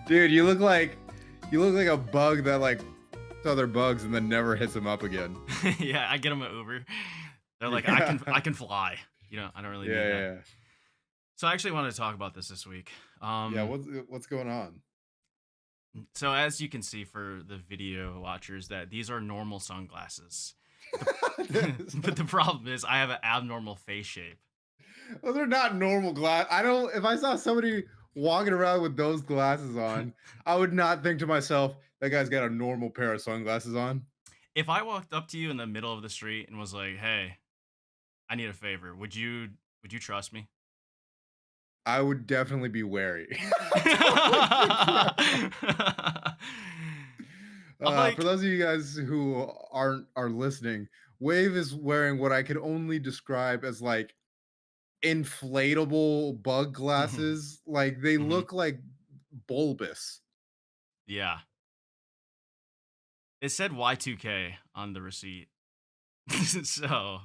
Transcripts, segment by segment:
Dude, you look like a bug that like other bugs and then never hits them up again. Yeah, I get them an Uber. They're like, I Yeah. can fly. I don't really Yeah, need that. yeah, yeah. So I actually wanted to talk about this week. Yeah, what's going on? So as you can see for the video watchers, that these are normal sunglasses. The, but the problem is, I have an abnormal face shape. Those are not normal glass. I don't. If I saw somebody walking around with those glasses on, I would not think to myself, "That guy's got a normal pair of sunglasses on." If I walked up to you in the middle of the street and was like, "Hey, I need a favor," would you trust me? I would definitely be wary. I'm For like, those of you guys who are listening, Wave is wearing what I could only describe as like inflatable bug mhm, glasses. Like they mhm, look like bulbous. yeah. It said Y2K on the receipt. So,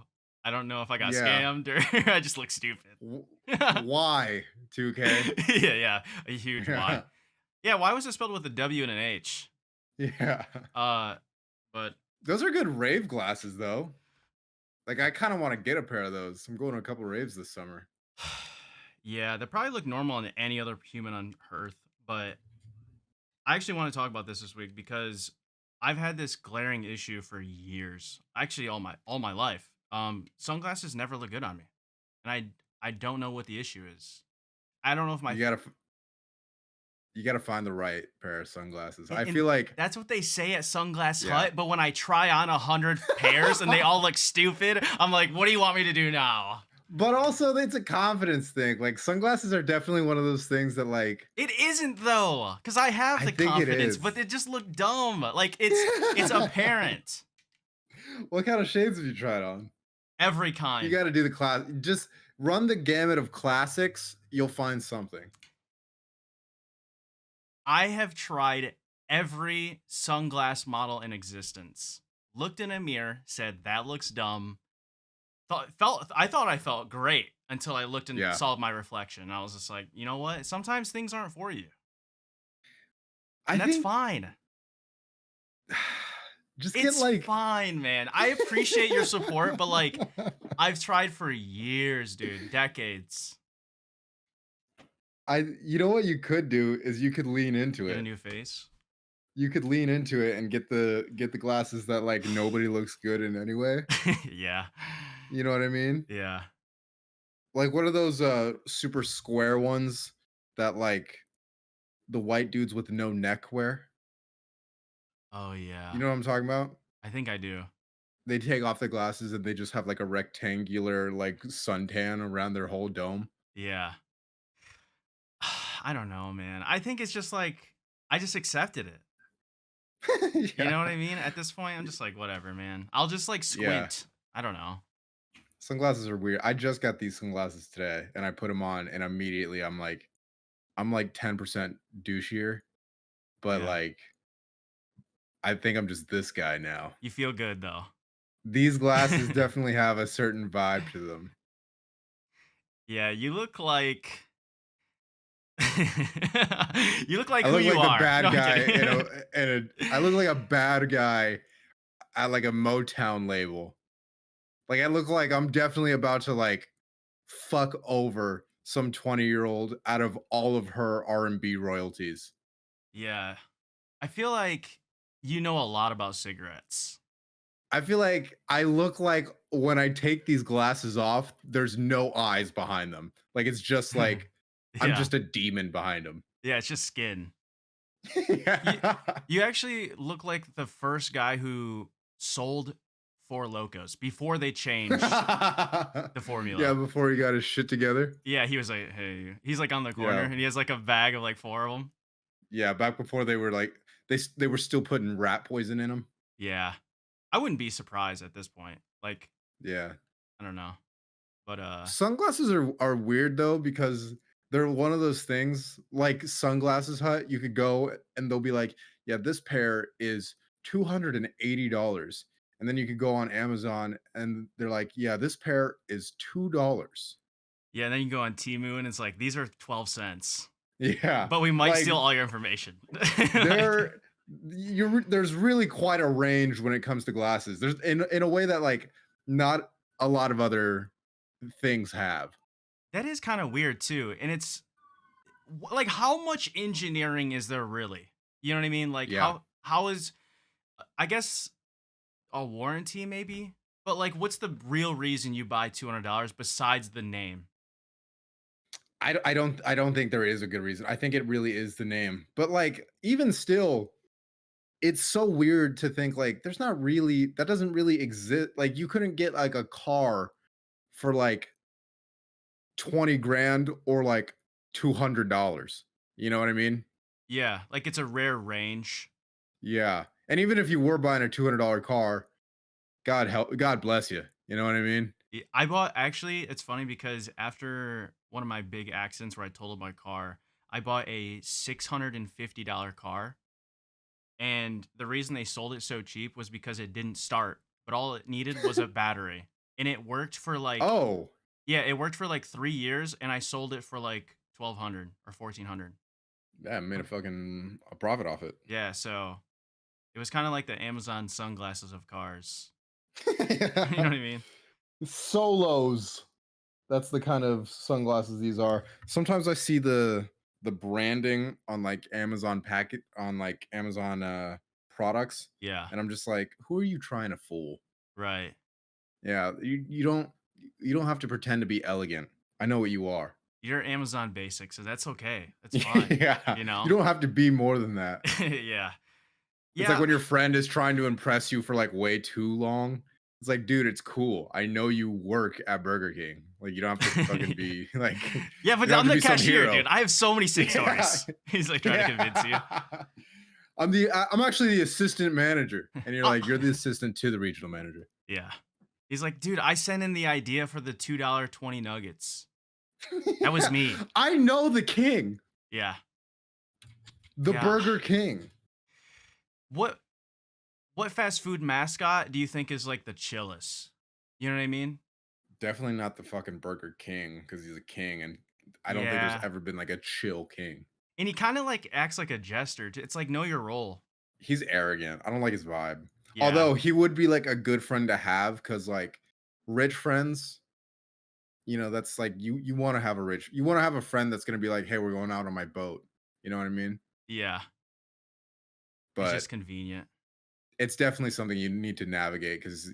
I don't know if I got Yeah. scammed or I just look stupid. W- why 2K? Yeah, yeah, a huge Y. Yeah. Yeah, why was it spelled with a W and an H? Yeah. Uh, but Those are good rave glasses though. Like I kind of want to get a pair of those. I'm going to a couple raves this summer. yeah, they probably look normal on any other human on Earth, but I actually want to talk about this week because I've had this glaring issue for years. Actually, all my life. Sunglasses never look good on me, and I don't know what the issue is. I don't know if my You got to you got to find the right pair of sunglasses. I and feel like that's what they say at Sunglass yeah. Hut, but when I try on 100 pairs and they all look stupid, I'm like, what do you want me to do now? But also it's a confidence thing. Like sunglasses are definitely one of those things that like It isn't though, because I have I the think it confidence, is. but it just looked dumb. Like it's apparent. What kind of shades have you tried on? Every You kind. got to do the class. Just run the gamut of classics. You'll find something. I have tried every sunglass model in existence. Looked in a mirror, said that looks dumb. I thought I felt great until I looked and Yeah. saw my reflection. I was just like, you know what? Sometimes things aren't for you, I and that's think fine. just get It's like fine, man. I appreciate your support, but like, I've tried for years, dude, decades. I you know what you could do is you could lean into Get a it. new face. You could lean into it and get the glasses that like nobody looks good in anyway. Yeah, You know what I mean? yeah. Like what are those super square ones that like the white dudes with no neck wear? Oh You yeah, know what I'm talking about? I think I do. They take off the glasses and they just have like a rectangular like suntan around their whole dome. Yeah. I don't know, man. I think it's just like I just accepted it. You know what Yeah. I mean? At this point, I'm just like, whatever, man. I'll just like Yeah. squint. I don't know. Sunglasses are weird. I just got these sunglasses today and I put them on and immediately I'm like 10% douchier, but Yeah. like I think I'm just this guy now. You feel good though. These glasses definitely have a certain vibe to them. Yeah, you look like you look like I who look you like the are. No, bad I'm guy kidding. I look like a bad guy at like a Motown label. Like I look like I'm definitely about to like fuck over some 20-year-old out of all of her R&B royalties. Yeah. I feel like you know a lot about cigarettes. I feel like I look like when I take these glasses off, there's no eyes behind them. Like it's just like I'm Yeah. just a demon behind them. Yeah, it's just skin. You Yeah. you actually look like the first guy who sold Four Locos before they changed the Yeah, formula. before he got his shit together. Yeah, he was like, "Hey," he's like on the corner Yeah. and he has like a bag of like four of them. Yeah, back before they were like they were still putting rat poison in them. Yeah, I wouldn't be surprised at this point. Like, Yeah. I don't know, but Sunglasses are weird though because they're one of those things like Sunglasses Hut, you could go and they'll be like, "Yeah, this pair is $280." And then you could go on Amazon and they're like, "Yeah, this pair is $2." Yeah, and then you go on Temu and it's like, "These are 12 cents, Yeah, but we might like steal all your information." Like, there there's really quite a range when it comes to glasses. There's in a way that like not a lot of other things have. that is kinda weird too, and it's like, how much engineering is there really? You know what I mean? Like, Yeah. how is I guess a warranty maybe? But, like, what's the real reason you buy $200 besides the name? I don't think there is a good reason. I think it really is the name. But like even still, it's so weird to think like there's not really that doesn't really exist. Like you couldn't get like a car for like 20 grand or like $200. You know what I mean? Yeah, like, it's a rare range. Yeah. And even if you were buying a $200 car, God bless you. You know what I mean? I bought actually, it's funny because after one of my big accidents where I totaled my car, I bought a $650 car, and the reason they sold it so cheap was because it didn't start, but all it needed was a battery, and it worked for, like Oh, yeah, it worked for, like, 3 years, and I sold it for, like, 1,200 or 1,400. yeah, made a profit off it. Yeah, so it was kinda like the Amazon sunglasses of cars. You know what I mean? Solos. That's the kind of sunglasses these are. Sometimes I see the branding on like Amazon packet on like Amazon products, Yeah, and I'm just like, who are you trying to fool? right. Yeah, you don't have to pretend to be elegant. I know what you are. You're Amazon basic, so that's okay. That's fine, Yeah, you you know? don't have to be more than that. Yeah. It's like Yeah. when your friend is trying to impress you for like way too long. It's like, dude, it's cool. I know you work at Burger King. Like, you don't have to fucking be like, you Yeah, but don't have I'm to the be some cashier, hero. dude. I have so many sick Yeah, stories. He's, like, trying to convince you. yeah. I'm actually the assistant manager, and you're Uh like, you're the assistant to the regional manager. Yeah. He's like, "Dude, I sent in the idea for the $2 20 nuggets." That was Yeah, me. I know the king, Yeah. the Yeah. Burger King. What what fast food mascot do you think is, like, the chillest? You know what I mean? Definitely not the fucking Burger King because he's a king, and I don't think there's Yeah. ever been like a chill king. And he kinda, like, acts like a jester. It's like, know your role. He's arrogant. I don't like his vibe. Yeah. Although he would be like a good friend to have because like rich friends, that's like you want to have you want to have a friend that's gonna be like, hey, we're going out on my boat. You know what I mean? Yeah. It's just But convenient. it's definitely something you need to navigate because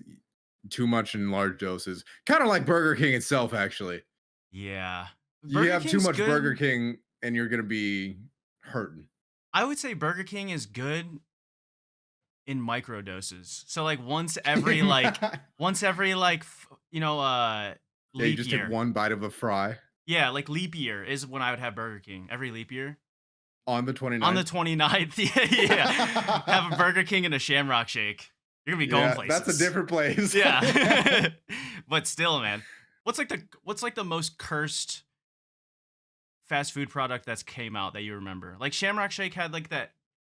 too much in large doses. Kind of like Burger King itself, actually. Yeah. You Burger have too King's much Burger good. King and you're gonna be hurting. I would say Burger King is good in micro doses. So, like, once every, Yeah, you leap just take year. one bite of a fry Yeah, like, leap year is when I would have Burger King, every leap year. on the On the 29th. 29th, yeah, yeah. Have a Burger King and a Shamrock Shake. You're gonna be going Yeah, that's a places. different place. Yeah. But still, man, what's the most cursed fast food product that's came out that you remember? Like, Shamrock Shake had, like, that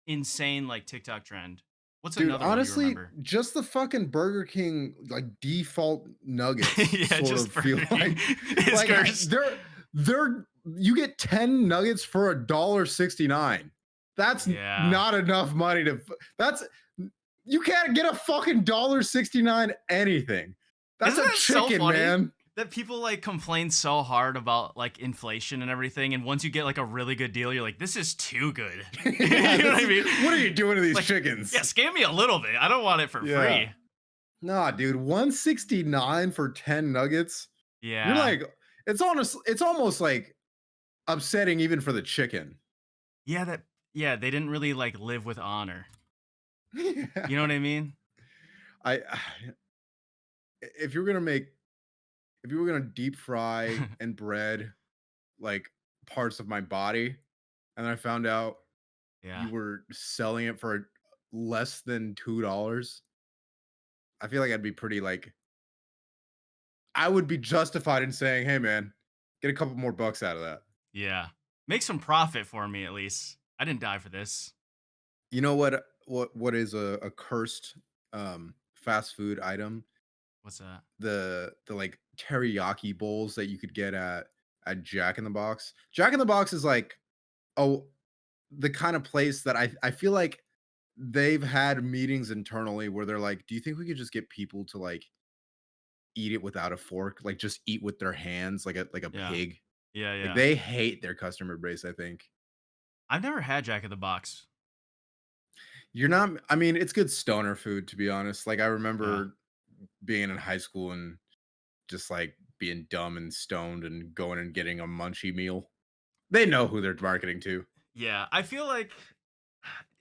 insane, like, TikTok trend. What's Dude, another one you honestly, remember? just the fucking Burger King like default nuggets Yeah, sort just of feel Burger King like is like cursed. they're you get 10 nuggets for $1.69. That's Yeah. not enough money to that's you can't get a fucking $1.69 anything. That's Isn't a that so chicken, funny? man. That people, like, complain so hard about, like, inflation and everything, and once you get, like, a really good deal, you're like, "This is too good." Yeah, You know what I mean? what are you doing to these Like, chickens? yeah, scam me a little bit. I don't want it for Yeah. free. Nah, dude, 169 for 10 nuggets. You're Yeah. like, it's almost like upsetting even for the chicken. Yeah, yeah, they didn't really, like, live with honor. You know Yeah. what I mean? I if you're gonna make if you were gonna deep fry and bread like parts of my body, and I found out Yeah. you were selling it for less than $2, I feel like I'd be pretty like I would be justified in saying, "Hey, man, get a couple more bucks out of that." Yeah. Make some profit for me at least. I didn't die for this. You know what is a cursed fast food item? What's that? The like teriyaki bowls that you could get at Jack in the Box. Jack in the Box is like, oh, the kind of place that I feel like they've had meetings internally where they're like, "Do you think we could just get people to, like, eat it without a fork? Like, just eat with their hands like a Yeah. pig?" Yeah, Like, yeah. they hate their customer base, I think. I've never had Jack in the Box. You're not I mean, it's good stoner food, to be honest. Like, I Yeah. remember being in high school and just, like, being dumb and stoned and going and getting a munchie meal. They know who they're marketing to. Yeah, I feel like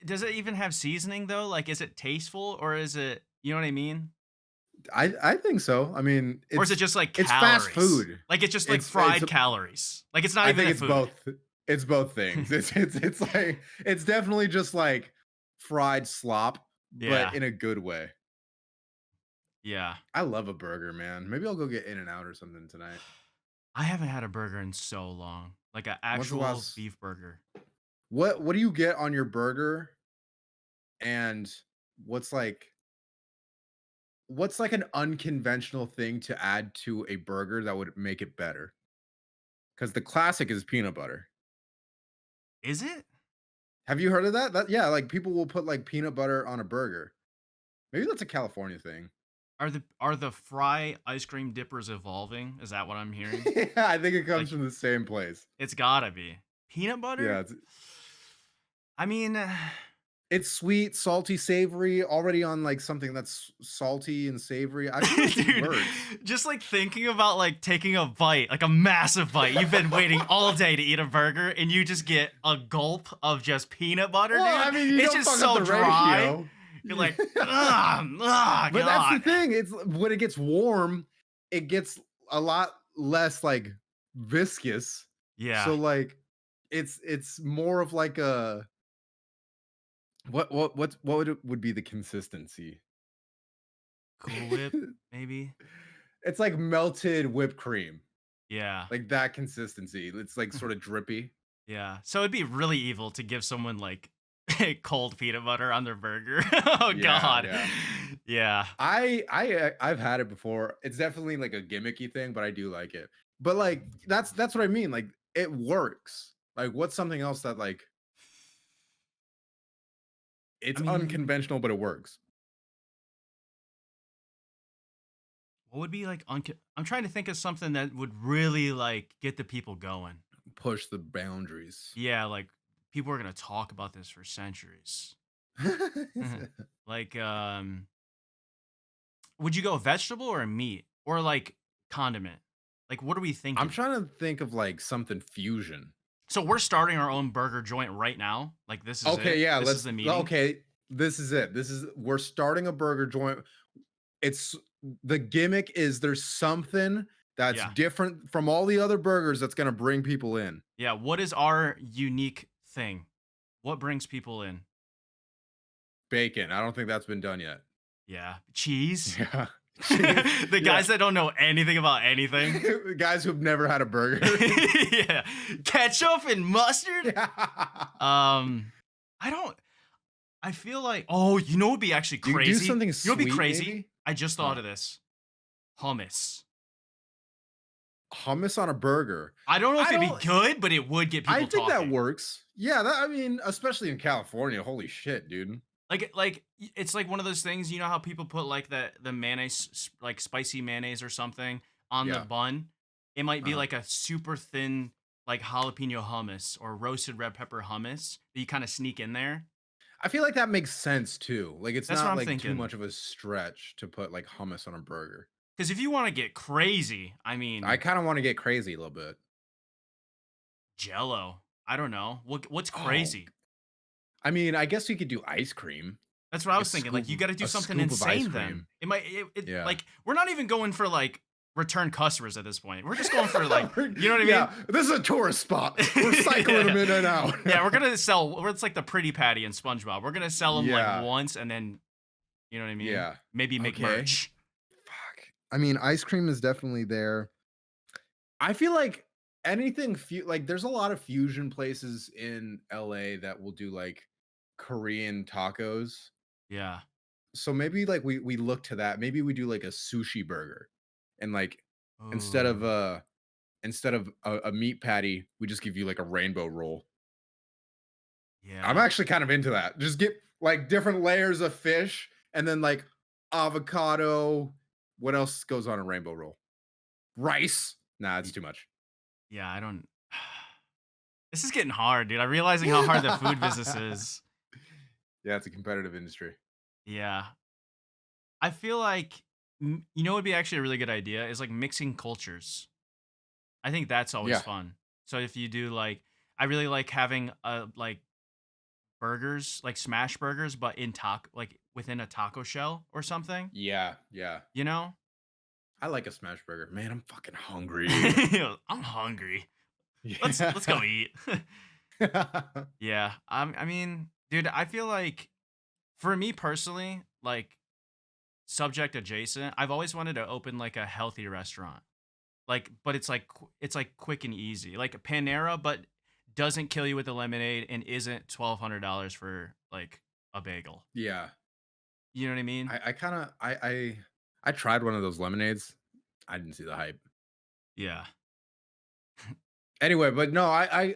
does it even have seasoning though? Like, is it tasteful or is it you know what I mean? I think so. I mean, Or is it just like it's fast calories? food. Like, it's just like It's fried calories. Like, it's not I even think a it's food. both. It's both things. It's like it's definitely just like fried slop, but Yeah, in a good way. yeah. I love a burger, man. Maybe I'll go get In and Out or something tonight. I haven't had a burger in so long, like an When's the actual last beef burger. what do you get on your burger and what's like what's like an unconventional thing to add to a burger that would make it better? Because the classic is peanut butter. Is it? Have you heard of that? Yeah, like people will put like peanut butter on a burger. Maybe that's a California thing. Are the fry ice cream dippers evolving? Is that what I'm hearing? Yeah, I think it comes Like, from the same place. it's gotta be. Peanut Yeah, butter? I mean, it's sweet, salty, savory, already on like something that's salty and savory. I feel like it dude, works. just like thinking about like taking a bite, like a massive bite. You've been waiting all day to eat a burger and you just get a gulp of just peanut butter, Well, I dude. mean, you It's don't just fuck up so the dry. ratio. You're like, ugh, But that's the God. thing. It's when it gets warm, it gets a lot less like viscous. Yeah. So like it's more of like a what would be the consistency? Cool Whip, maybe? It's like melted whipped cream, Yeah. like that consistency. It's like sort of drippy. Yeah. So it'd be really evil to give someone like cold peanut butter on their burger. Oh Yeah, God. yeah. Yeah. I've had it before. It's definitely like a gimmicky thing, but I do like it. But like that's what I mean. Like it works. Like what's something else that like I it's mean, unconventional, but it works? what would be like I'm trying to think of something that would really like get the people going. Push the boundaries. Yeah, like people are gonna talk about this for centuries. Like, would you go vegetable or meat or like condiment? Like, what are we I'm thinking? trying to think of like something fusion. So we're starting our own burger joint right now. Like, this is Okay, it. yeah, This is the meeting. okay. This is it. This is we're starting a burger joint. It's the gimmick is there's something that's Yeah, different from all the other burgers that's gonna bring people in. yeah. What is our unique thing? What brings people in? Bacon. I don't think that's been done yet. Yeah, cheese. Yeah. Cheese. The Yeah. guys that don't know anything about anything. Guys who've never had a burger. Yeah, ketchup and mustard. Yeah. I don't. I feel like oh, you know what would be actually Do you do crazy? You something know what'd be sweet, crazy? maybe? I just thought Huh. of this. Hummus. Hummus on a burger. I don't know if I it'd be don't good, but it would get I people think that talking. works. Yeah, that I mean, especially in California. Holy shit, dude. It's like one of those things. You know how people put like the mayonnaise, like spicy mayonnaise or something on the Yeah. bun. It might be Uh-huh. like a super thin, like jalapeno hummus or roasted red pepper hummus that you kind of sneak in there. I feel like that makes sense too. Like it's That's what not I'm like too thinking. much of a stretch to put like hummus on a burger. Because if you want to get crazy, I I mean, kind of want to get crazy a little bit. Jello. I don't know what's Oh, crazy. I mean, I guess you could do ice cream. That's what I Like was thinking. Like you got to do a something scoop of ice insane. Then cream. it Yeah. like we're not even going for like return customers at this point. We're just going for like you know what I mean. Yeah, this is a tourist spot. We're cycling them Yeah. in and out. Yeah, we're gonna sell. It's like the Pretty Patty in SpongeBob. We're gonna sell them like Yeah. once, and then you know what I mean. Yeah. Maybe make Okay. merch. Fuck. I mean, ice cream is definitely there. I feel like anything like there's a lot of fusion places in LA that will do like Korean tacos. Yeah. So maybe like we look to that. Maybe we do like a sushi burger and like Instead of Ooh, a meat patty, we just give you like a rainbow roll. I'm yeah. actually kind of into that. Just get like different layers of fish and then like avocado. What else goes on a rainbow roll? Rice. Nah, it's Y too much. yeah, I don't this is getting hard, dude. I'm realizing how hard the food business is. Yeah, it's a competitive industry. Yeah. I feel like you know what would be actually a really good idea is like mixing cultures. I think that's always Yeah. fun. So if you do like I really like having like burgers, like smash burgers, but in taco like within a taco shell or something, Yeah. Yeah. you know? I like a smash burger. Man, I'm fucking hungry. I'm hungry. Let's Yeah. go eat. Yeah. I mean, dude, I feel like for me personally, like subject adjacent, I've always wanted to open like a healthy restaurant. Like, but it's like quick and easy. Like a Panera, but doesn't kill you with the lemonade and isn't $1,200 for like a bagel. Yeah. You know what I mean? I kind of I tried one of those lemonades. I didn't see the hype. Yeah. Anyway, but no, I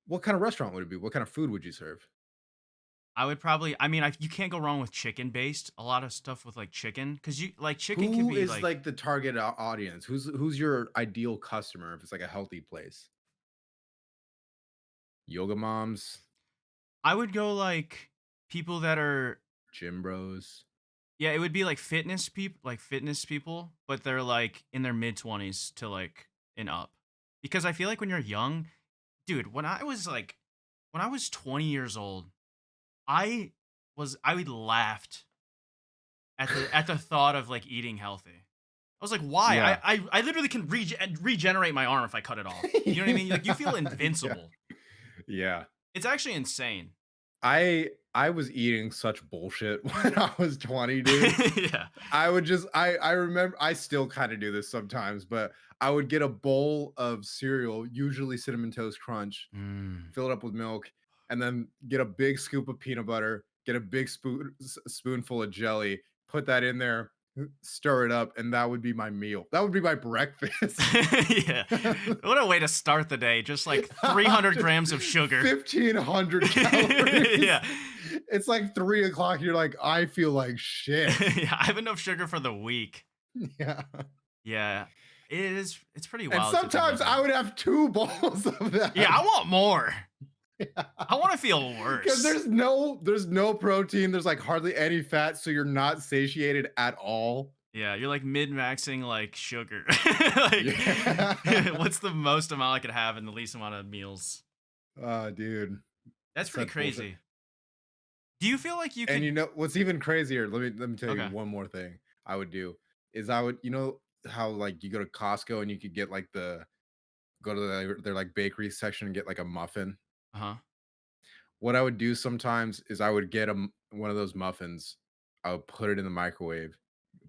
what kind of restaurant would it be? What kind of food would you serve? I would probably I mean, you can't go wrong with chicken based. A lot of stuff with like chicken cuz you like chicken can Who be is like like the target audience? Who's your ideal customer if it's like a healthy place? Yoga moms, I would go like people that are gym bros. yeah, it would be like fitness people, but they're like in their mid 20s to like and up. Because I feel like when you're young, dude, when I was 20 years old, I would laughed at the thought of like eating healthy. I was like, why? Yeah. I literally can regenerate my arm if I cut it off. You know what I mean? Like you feel Yeah. invincible. Yeah. It's actually insane. I was eating such bullshit when I was 20, dude. Yeah. I would just I remember I still kind of do this sometimes, but I would get a bowl of cereal, usually cinnamon toast crunch, Mm. fill it up with milk, and then get a big scoop of peanut butter, get a big spoonful of jelly, put that in there, stir it up, and that would be my meal. That would be my breakfast. Yeah. What a way to start the day. Just like 300 Just grams of sugar. 1,500 calories. Yeah. It's like 3 o'clock. You're like, I feel like shit. Yeah. I have enough sugar for the week. Yeah. Yeah. It's pretty And wild to think sometimes about I that. would have 2 bowls of Yeah, I that. want more. Yeah. I want to feel Because worse. there's no protein, there's, like, hardly any fat, so you're not satiated at all. Yeah, you're like min-maxing like sugar. Like Yeah. what's the most amount I could have in the least amount of meals? Oh, dude, That's pretty such bullshit. crazy. Do you feel like you And could you know what's even crazier? Let me tell you Okay. one more thing I would do, is I would how, like, you go to Costco and you could get, like, go to their, like, bakery section and get, like, a muffin? Uh-huh. What I would do sometimes is I would get one of those muffins, I would put it in the microwave,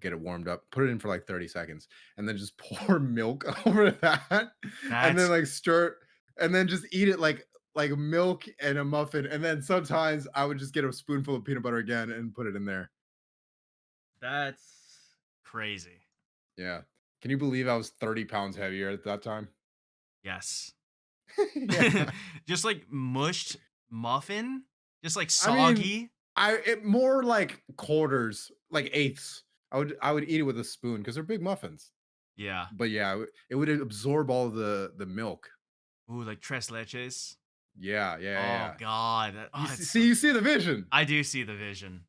get it warmed up, put it in for like 30 seconds, and then just pour milk over that, and then That's like stir it, and then just eat it like milk and a muffin. And then sometimes I would just get a spoonful of peanut butter again and put it in there. that's crazy. Yeah. Can you believe I was 30 pounds heavier at that time? Yes. Yeah. Just like mushed muffin, just like I mean, soggy. more like quarters, like eighths. I would eat it with a spoon because they're big muffins. Yeah. But yeah, it would absorb all the milk. Ooh, like tres leches. Yeah, yeah, Oh yeah. god. You Oh, it's so you see the vision. I do see the vision.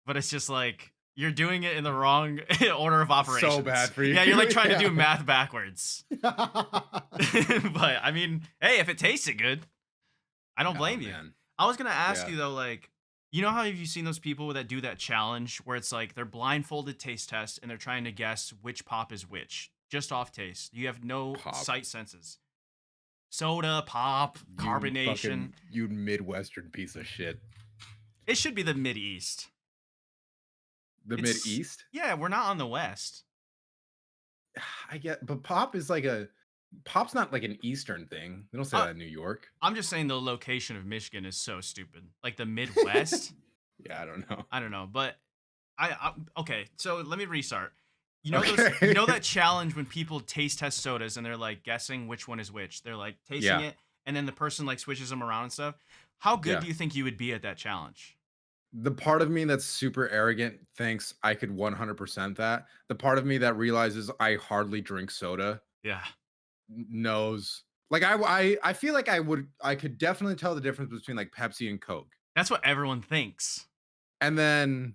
But it's just like you're doing it in the wrong order of So bad operations. for you. Yeah, you're like trying to do Yeah. math backwards. But I mean, hey, if it tasted good, I don't Oh, blame you. man. I was gonna ask Yeah. you though, like, you know how have you seen those people that do that challenge where it's like they're blindfolded taste test and they're trying to guess which pop is which just off taste. You have no Pop. sight senses. Soda, pop, carbonation. You Midwestern piece of shit. It should be the Mid East. The Mid It's East? yeah, we're not on the West. I get, but pop's not like an Eastern thing. They don't say Uh, that in New York. I'm just saying the location of Michigan is so stupid. Like the Midwest, Yeah, I don't know. I don't know, but okay. So let me restart. You Okay. know that challenge when people taste test sodas and they're like guessing which one is which. They're like tasting Yeah. it and then the person like switches them around and stuff. How good Yeah. do you think you would be at that challenge? The part of me that's super arrogant thinks I could 100% that. The part of me that realizes I hardly drink soda Yeah. knows. Like I feel like I could definitely tell the difference between like Pepsi and Coke. That's what everyone thinks. And then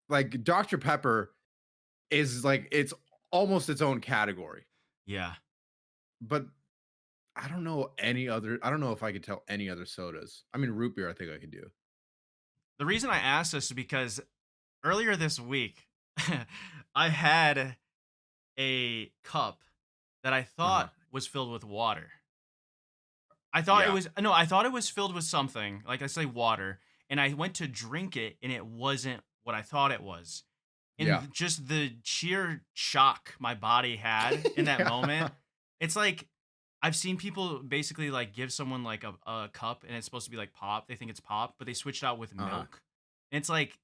like Dr. Pepper is like it's almost its own category. Yeah. But I don't know if I could tell any other sodas. I mean root beer I think I could do. The reason I asked this is because earlier this week I had a cup that I Uh-huh. thought was filled with water. Yeah. I thought it was filled with something, like I say water, and I went to drink it and it wasn't what I thought it was. Yeah. And just the sheer shock my body had in that Yeah. moment, it's like I've seen people basically like give someone like a cup and it's supposed to be like pop. They think it's pop, but they switched out with Uh-huh. milk. And it's like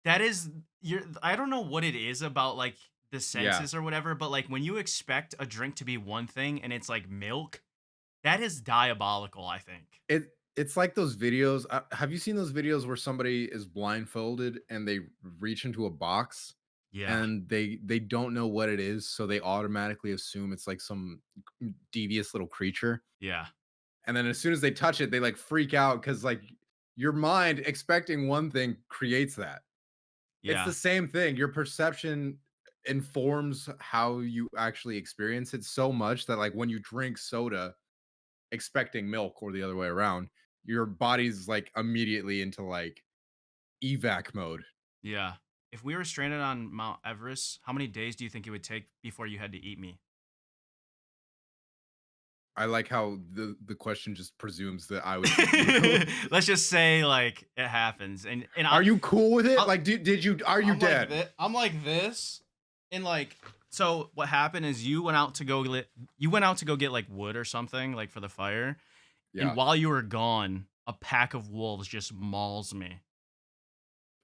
that is you're I don't know what it is about like the Yeah. senses or whatever, but like when you expect a drink to be one thing and it's like milk, that is diabolical, I think. It's like those videos. Have you seen those videos where somebody is blindfolded and they reach into a box Yeah. and they don't know what it is, so they automatically assume it's like some devious little creature. Yeah. And then as soon as they touch it, they like freak out because like your mind expecting one thing creates that. It's the Yeah. same thing. Your perception informs how you actually experience it so much that like when you drink soda expecting milk or the other way around, your body's like immediately into like evac mode. Yeah. If we were stranded on Mount Everest, how many days do you think it would take before you had to eat me? I like how the question just presumes that I would eat you. Let's just say like it happens, and Are you cool with it? I'll Like, did you are you I'm like dead? this. I'm like this, and like so. What happened is you went out to go get like wood or something like for the fire, and Yeah. while you were gone, a pack of wolves just mauls me.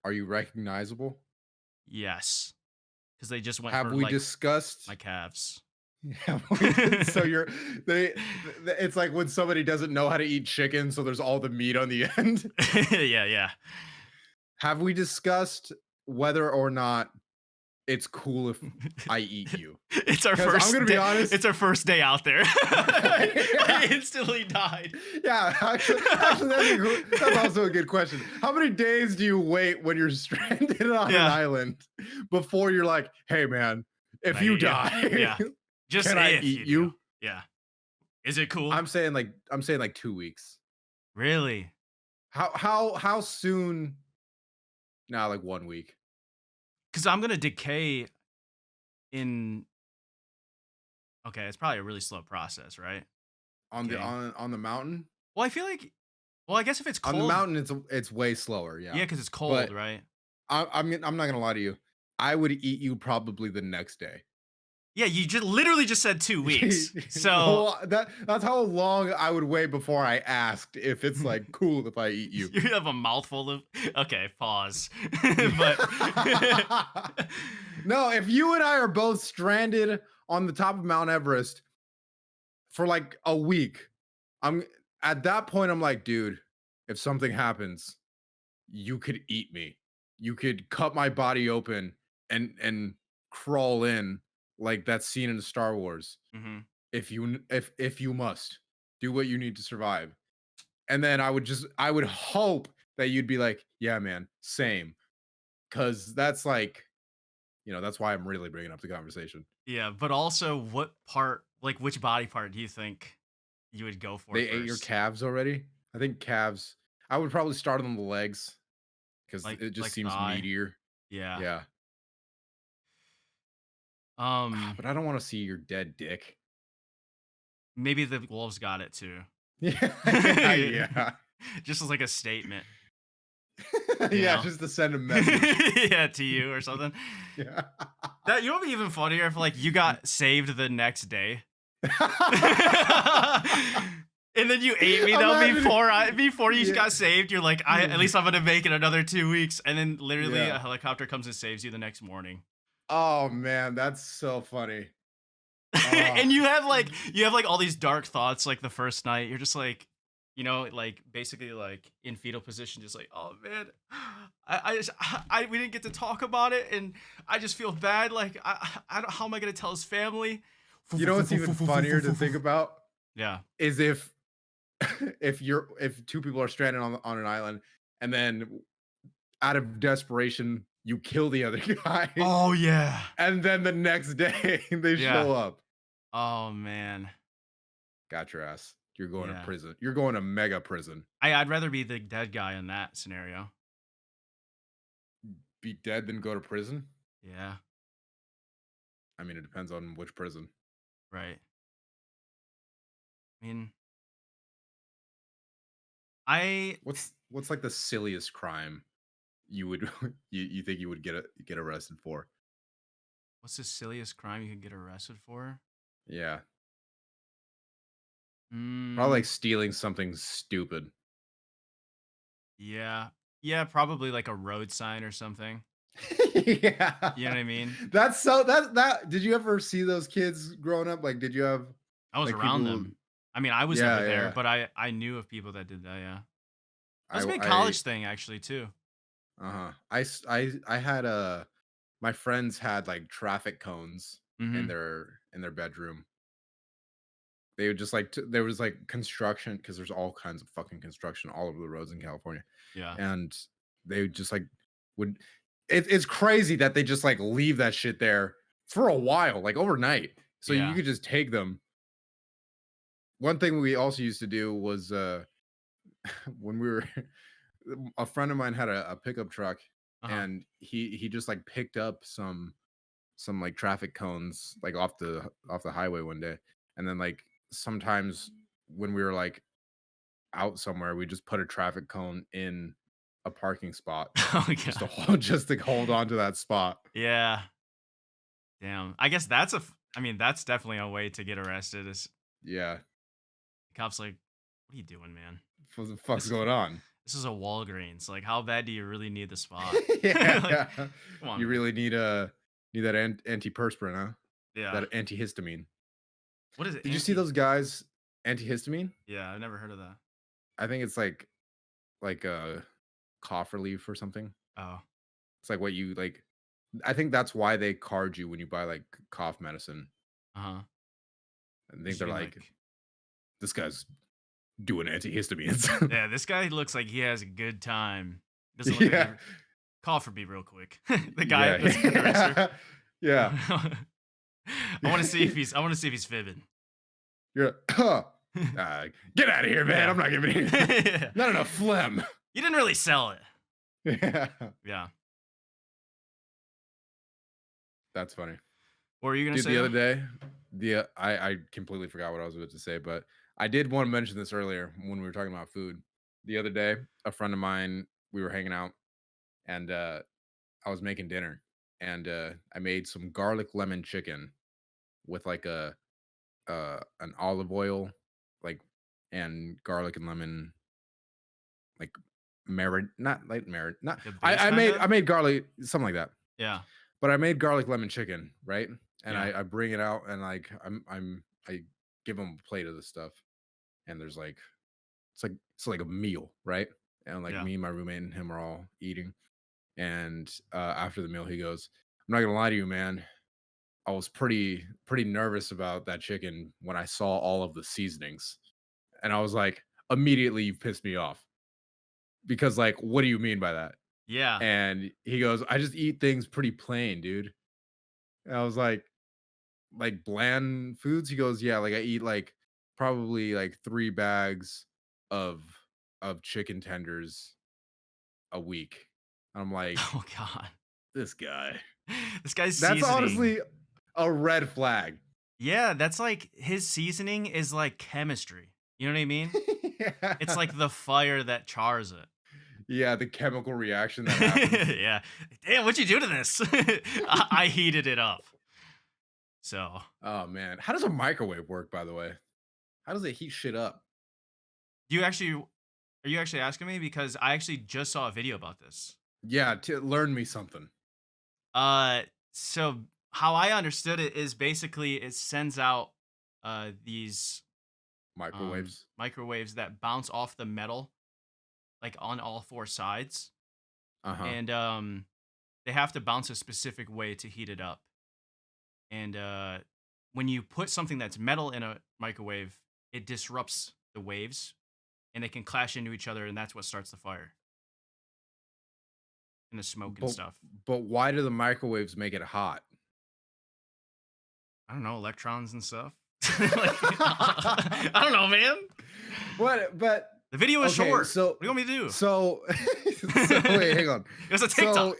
Are you recognizable? Yes, because they just went Have for we like discussed? my calves. So you're it's like when somebody doesn't know how to eat chicken, so there's all the meat on the end. Yeah, yeah. Have we discussed whether or not it's cool if I eat you? It's our Because I'm first gonna be day. honest. It's our first day out there. I instantly died. Yeah, actually, that's also a good question. How many days do you wait when you're stranded on an Yeah. island before you're like, "Hey, man, Can if I you eat you? die, Yeah. Just can I if eat you do. you?" Yeah. Is it cool? I'm saying like 2 weeks. Really? How soon? Nah, like 1 week Because I'm gonna decay in. Okay, it's probably a really slow process, right? on the Decaying. on the mountain. Well, I feel like. Well, I guess if it's On the cold, mountain, it's way slower. yeah, Yeah, because it's cold, but right? I'm not gonna lie to you. I would eat you probably the next day. Yeah, you just literally just said 2 weeks. So Well, that's how long I would wait before I asked if it's like cool if I eat you. you have a mouthful of. Okay, pause. But No, if you and I are both stranded on the top of Mount Everest for like a week, I'm at that point I'm like, dude, if something happens, you could eat me. You could cut my body open and crawl in like that scene in Star Wars. Mhm. If you must do what you need to survive. And then I would hope that you'd be like, yeah, man, same. Cause that's like, that's why I'm really bringing up the conversation. Yeah, but also what part, like which body part do you think you would go for They ate your first? calves already. I think calves. I would probably start on the legs because it just Like seems thigh? meatier. Yeah. Yeah. Um But I don't want to see your dead dick. Maybe the wolves got it too. Yeah. Yeah. Yeah. Just as like a statement, you Yeah. know? Just to send a message. Yeah, to you or something. Yeah. That you know what would be even funnier if like you got saved the next day. And then you ate me though Imagine- before you Yeah. got saved. You're like, at least I'm gonna make it another 2 weeks, and then literally Yeah. a helicopter comes and saves you the next morning. Oh man, that's so funny. Oh, And you have like all these dark thoughts like the first night. You're just like, like basically like in fetal position, just like, oh man, I just we didn't get to talk about it, and I just feel bad. Like I don't, how am I gonna tell his family? you know what's even funnier to think about Yeah. is if if two people are stranded on an island and then out of desperation you kill the other guy Oh yeah. and then the next day they Yeah. show up. Oh man. Got your ass. You're going to Yeah. prison. You're going to mega prison. I'd rather be the dead guy in that scenario. Be dead than go to prison? Yeah. I mean, it depends on which prison. Right. I mean, I What's like the silliest crime you would you think you would get arrested for? what's the silliest crime you could get arrested for? Yeah. Probably Mm, like stealing something stupid. yeah. Yeah, probably like a road sign or something. You know Yeah. what I mean? That's so that did you ever see those kids growing up? Like, did you have I was like around people them. I mean, I was yeah, never there, yeah. but I knew of people that did that, yeah. That was a big I college thing actually too. uh-huh. I had my friends had like traffic cones Mhm. in their bedroom. They would just like there was like construction because there's all kinds of fucking construction all over the roads in California. Yeah. And they would just like would it's crazy that they just like leave that shit there for a while, like overnight. So you Yeah. could just take them. One thing we also used to do was when we were a friend of mine had a pickup truck Uh-huh. and he just like picked up some like traffic cones like off the highway one day. And then like sometimes when we were like out somewhere, we just put a traffic cone in a parking spot Oh just to god. hold just to hold on to that spot. Yeah. Damn. I guess I mean, that's definitely a way to get arrested is Yeah. the cops like, "What are you doing, man? What the fuck's This going on? this is a Walgreens. Like, how bad do you really need the spot?" Like, Yeah. come on, You man. really need that antiperspirant, huh? Yeah. That antihistamine. What is it? Did you see those guys antihistamine? Yeah, I've never heard of that. I think it's like a cough relief or something. Oh, It's like what you like I think that's why they card you when you buy like cough medicine. uh-huh. I think 'Cause you they're can like, like, this guy's doing antihistamines. yeah, this guy looks like he has a good time. Doesn't look like he Yeah. call for me real quick. The guy Yeah. at the register. Yeah. Yeah. I want to see if he's fibbing. You're get out of here, man. Yeah. I'm not giving you Yeah. not enough phlegm. You didn't really sell it. Yeah. Yeah. That's funny. What were you gonna Dude, say the other though? day, I completely forgot what I was about to say, but I did want to mention this earlier when we were talking about food. The other day, a friend of mine, we were hanging out and I was making dinner and I made some garlic lemon chicken with like a an olive oil like and garlic and lemon like not like marin not Like a base kind I of? made garlic something like that. Yeah. But I made garlic lemon chicken, right? And Yeah. I bring it out and like I give them a plate of this stuff and there's like it's like a meal, right? And like Yeah. me, my roommate, and him are all eating. And after the meal, he goes, "I'm not gonna lie to you, man. I was pretty nervous about that chicken when I saw all of the seasonings." And I was like, "Immediately, you pissed me off because like, what do you mean by that?" Yeah. And he goes, "I just eat things pretty plain, dude." And I was like bland foods?" He goes, "Yeah, like I eat like probably like 3 bags of chicken tenders a week." I'm like, Oh god. "This guy." This guy's That's seasoning. honestly a red flag. Yeah, that's like his seasoning is like chemistry. You know what I mean? It's Yeah. like the fire that chars it. Yeah, the chemical reaction that happens. Yeah. Damn, what'd you do to this? I heated it up. So, Oh, man. How does a microwave work, by the way? How does it heat shit up? do you actually are you actually asking me? Because I actually just saw a video about this. Yeah, to learn me something. Uh, So how I understood it is basically it sends out these Microwaves. microwaves that bounce off the metal like on all four sides, Uh-huh. and they have to bounce a specific way to heat it up. And when you put something that's metal in a microwave, it disrupts the waves, and they can clash into each other, and that's what starts the fire and the smoke and But stuff. but why do the microwaves make it hot? I don't know, electrons and stuff. Like, I don't know, man. What? But The video was okay, short. so What do you want me to do? so so wait, hang on. It was a So TikTok.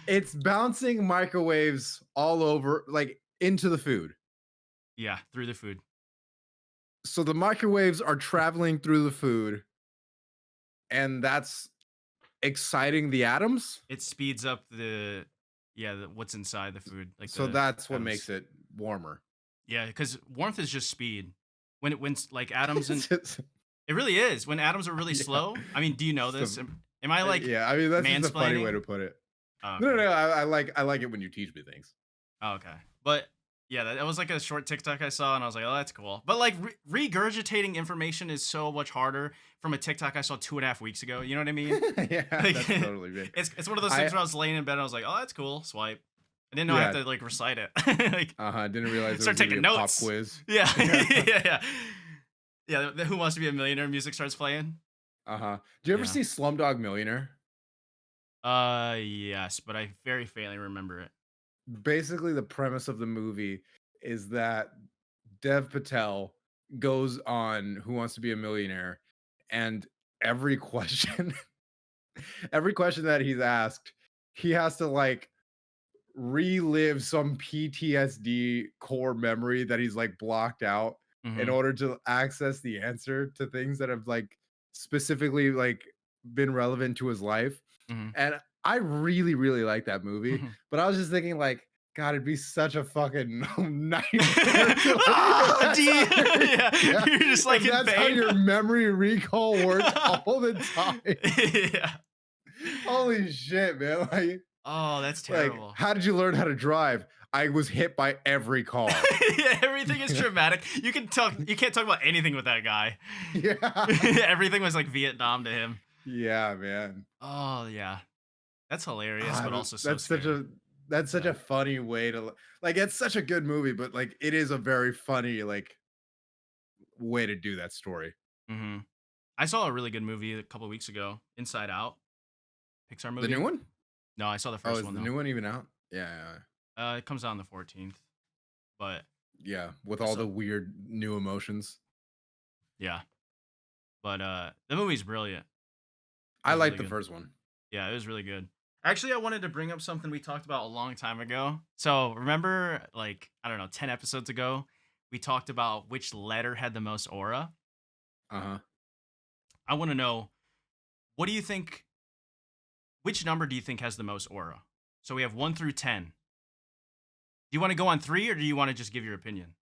it's bouncing microwaves all over, like into the food. Yeah, through the food. So the microwaves are traveling through the food, and that's exciting the atoms. It speeds up what's inside the food, like So the that's what atoms. makes it warmer. Yeah, because warmth is just speed. Like atoms and It's just- it really is. When atoms are really yeah. slow. I mean, do you know this? So Am I like yeah, I mean that's just a funny way mansplaining? to put it. Oh, No, no, okay. no. I like it when you teach me things. Oh, okay. But yeah, that was like a short TikTok I saw, and I was like, "Oh, that's cool." But like regurgitating information is so much harder from a TikTok I saw 2.5 weeks ago. You know what I mean? Yeah, Like, that's totally me. it's one of those things I where I was laying in bed, and I was like, "Oh, that's cool." Swipe. I didn't know I had yeah, to like recite it. Like, didn't realize it start was gonna be taking a pop notes. quiz. Yeah, Yeah. yeah, yeah. Yeah, the Who Wants to Be a Millionaire music starts playing. Do you ever Yeah. see Slumdog Millionaire? Yes, but I very faintly remember it. Basically, the premise of the movie is that Dev Patel goes on Who Wants to Be a Millionaire, and every question, every question that he's asked, he has to like relive some PTSD core memory that he's like blocked out in Mhm, order to access the answer to things that have like specifically like been relevant to his life. mhm, And I really, really like that movie, mhm. but I was just thinking like, God, it'd be such a fucking nightmare to like, if Ah, that's D how your yeah, yeah, you're just, like, if in that's how pain. your memory recall works all the time. Yeah. Holy shit, man. Oh, that's Like, terrible. how did you learn how to drive? I was hit by every car. Yeah, everything is traumatic. You can't talk about anything with that guy. Yeah. Everything was, like, Vietnam to him. Yeah, man. Oh, yeah. That's hilarious, but also so That's such scary. a that's such Yeah. a funny way to like it's such a good movie, but like it is a very funny like way to do that story. Mhm. I saw a really good movie a couple weeks ago, Inside Out, Pixar The new movie. one? No, I saw the Oh, first is one, the though. new one even out? Yeah, It comes out on the 14th, but yeah, with I all saw the weird new emotions. yeah, but, the movie's brilliant. It I was like really the good. first one. Yeah, it was really good. Actually, I wanted to bring up something we talked about a long time ago. So, remember, like, I don't know, 10 episodes ago, we talked about which letter had the most aura? Uh-huh. I wanna know, what do you think which number do you think has the most aura? So, we have 1 through 10. Do you wanna go on 3, or do you wanna just give your opinion?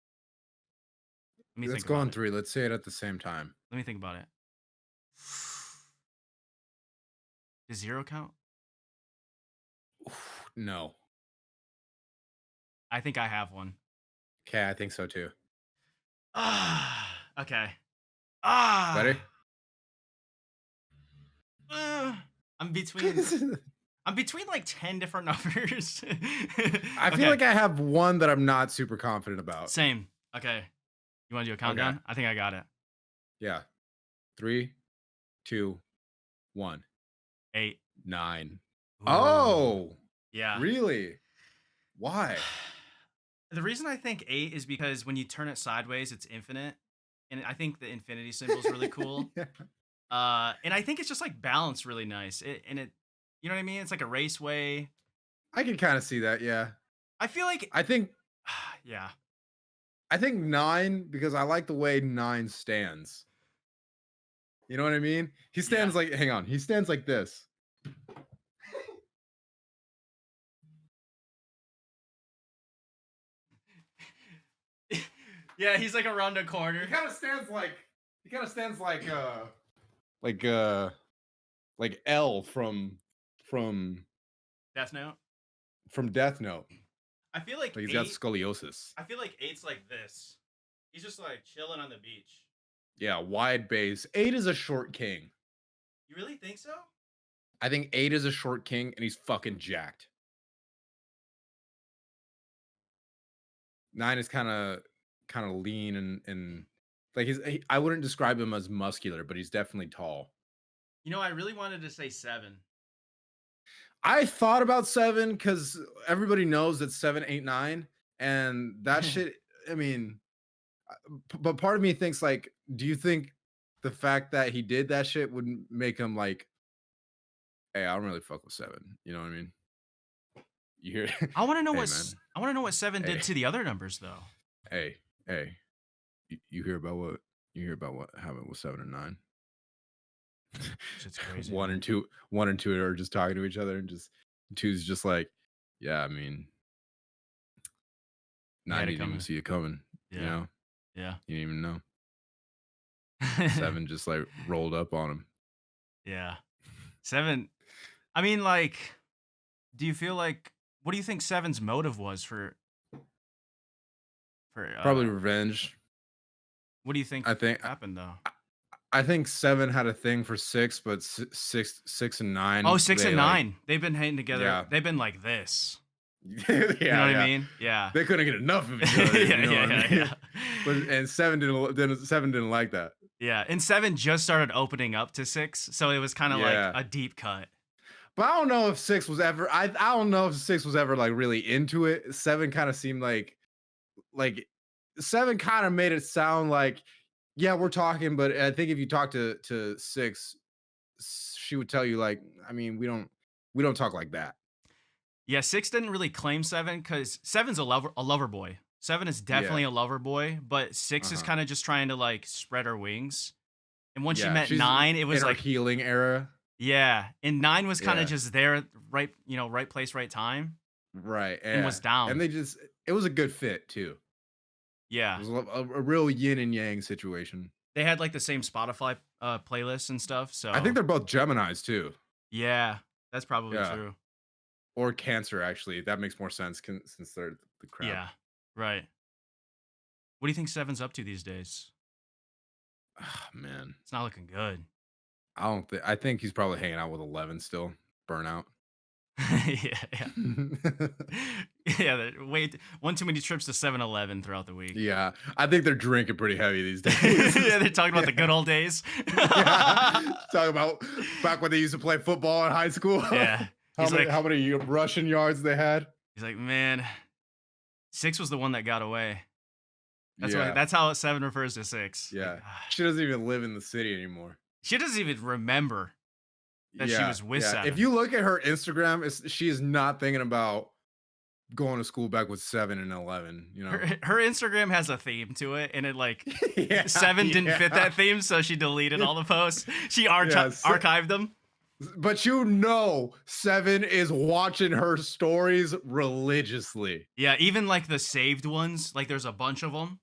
Let me Let's think go about on it. 3. Let's say it at the same time. Let me think about it. Does 0 count? No. I think I have one. Okay, I think so too. Ah, okay. Ready? Ah, uh, I'm between I'm between like 10 different numbers. I feel Okay, like I have one that I'm not super confident about. same. Okay. You wanna do a Okay. countdown? I think I got it. Yeah. 3, 2, 1. 8. 9. Ooh. Oh, Yeah. really? Why? The reason I think 8 is because when you turn it sideways, it's infinite, and I think the infinity symbol is really cool. Yeah. And I think it's just, like, balanced really nice. It you know what I mean? It's like a raceway. I can kind of see that. Yeah. I feel like I think yeah. I think 9 because I like the way 9 stands. You know what I mean? He Yeah. stands like hang on, he stands like this. Yeah, he's, like, around a He corner. kind of stands like he kind of stands like uh like L from Death Note? Death Note. I feel like Like he's got eight. scoliosis. I feel like eight's like this. He's just like chilling on the beach. Yeah, wide base. 8 is a short king. You really think so? I think 8 is a short king, and he's fucking jacked. 9 is kinda lean and like I wouldn't describe him as muscular, but he's definitely tall. You know, I really wanted to say seven. I thought about 7 because everybody knows that 7, 8, 9, and that shit. I mean, but part of me thinks like, do you think the fact that he did that shit would make him like, hey, I don't really fuck with 7. You know what I mean? You hear? I want to know Hey, what man. I want to know what seven Hey, did to the other numbers though. hey. You hear about what happened with 7 and 9? Shit's crazy, one man. and two, 1 and 2 are just talking to each other, and just two's just like, yeah, I mean, He 9 had it didn't even coming. see it coming. You Yeah, know, yeah, he didn't even know. 7 just like rolled up on him. yeah. Seven. I mean, like, do you feel like what do you think Seven's motive was for Probably revenge. what do you think I think. happened though? I think 7 had a thing for 6, but 6 and Oh, 9, six they and like, nine. They've been hanging together. yeah, They've been like this. You know yeah, what I yeah. mean? Yeah. They couldn't get enough of each other. Yeah, You know yeah, what I yeah, mean? yeah. But and 7 didn't like that. Yeah. And seven just started opening up to six. So it was kind of like Yeah. a deep cut. But I don't know if 6 was ever. I don't know if 6 was ever like really into it. 7 kind of seemed like 7 kind of made it sound like, yeah, we're talking, but I think if you talk to 6, she would tell you like, I mean, we don't talk like that. Yeah, six didn't really claim seven because seven's a lover boy. Seven is definitely Yeah. a lover boy, but six is Uh-huh. kind of just trying to like spread her wings. And once she Yeah. met She's nine, it in was her like, healing era. yeah. And nine was kind of Yeah. just there, right, right place, right time, Right. and was Yeah. And down. it was a good fit too. It Yeah. was a real yin and yang situation. They had like the same Spotify playlists and stuff. I think So they're both Geminis too. yeah, that's probably Yeah. true. Or Cancer, actually. That makes more sense since they're the crab. Yeah. Right. What do you think Seven's up to these days? Ah, man. It's not looking good. I think he's probably hanging out with 11 still. Burnout. Yeah, yeah. Yeah, wait, one too many trips to 7-Eleven throughout the week. Yeah. I think they're drinking pretty heavy these days. Yeah, they're talking about the good Yeah. old days. Yeah. Talk about back when they used to play football in high school. Yeah. how He's many like how many rushing yards they had? he's like, "Man, 6 was the one that got away." Yeah. That's how 7 refers to 6. Like, Yeah. She doesn't even live in the city anymore. she doesn't even remember that she Yeah. was with Yeah. If 7. you look at her Instagram, she is not thinking about going to school back with 7 and 11, you know? Her Instagram has a theme to it, and it like Yeah. 7 didn't fit Yeah. that theme, so she deleted all the posts. She Yeah. archived them. But you know, 7 is watching her stories religiously. Yeah, even like the saved ones, like there's a bunch of them.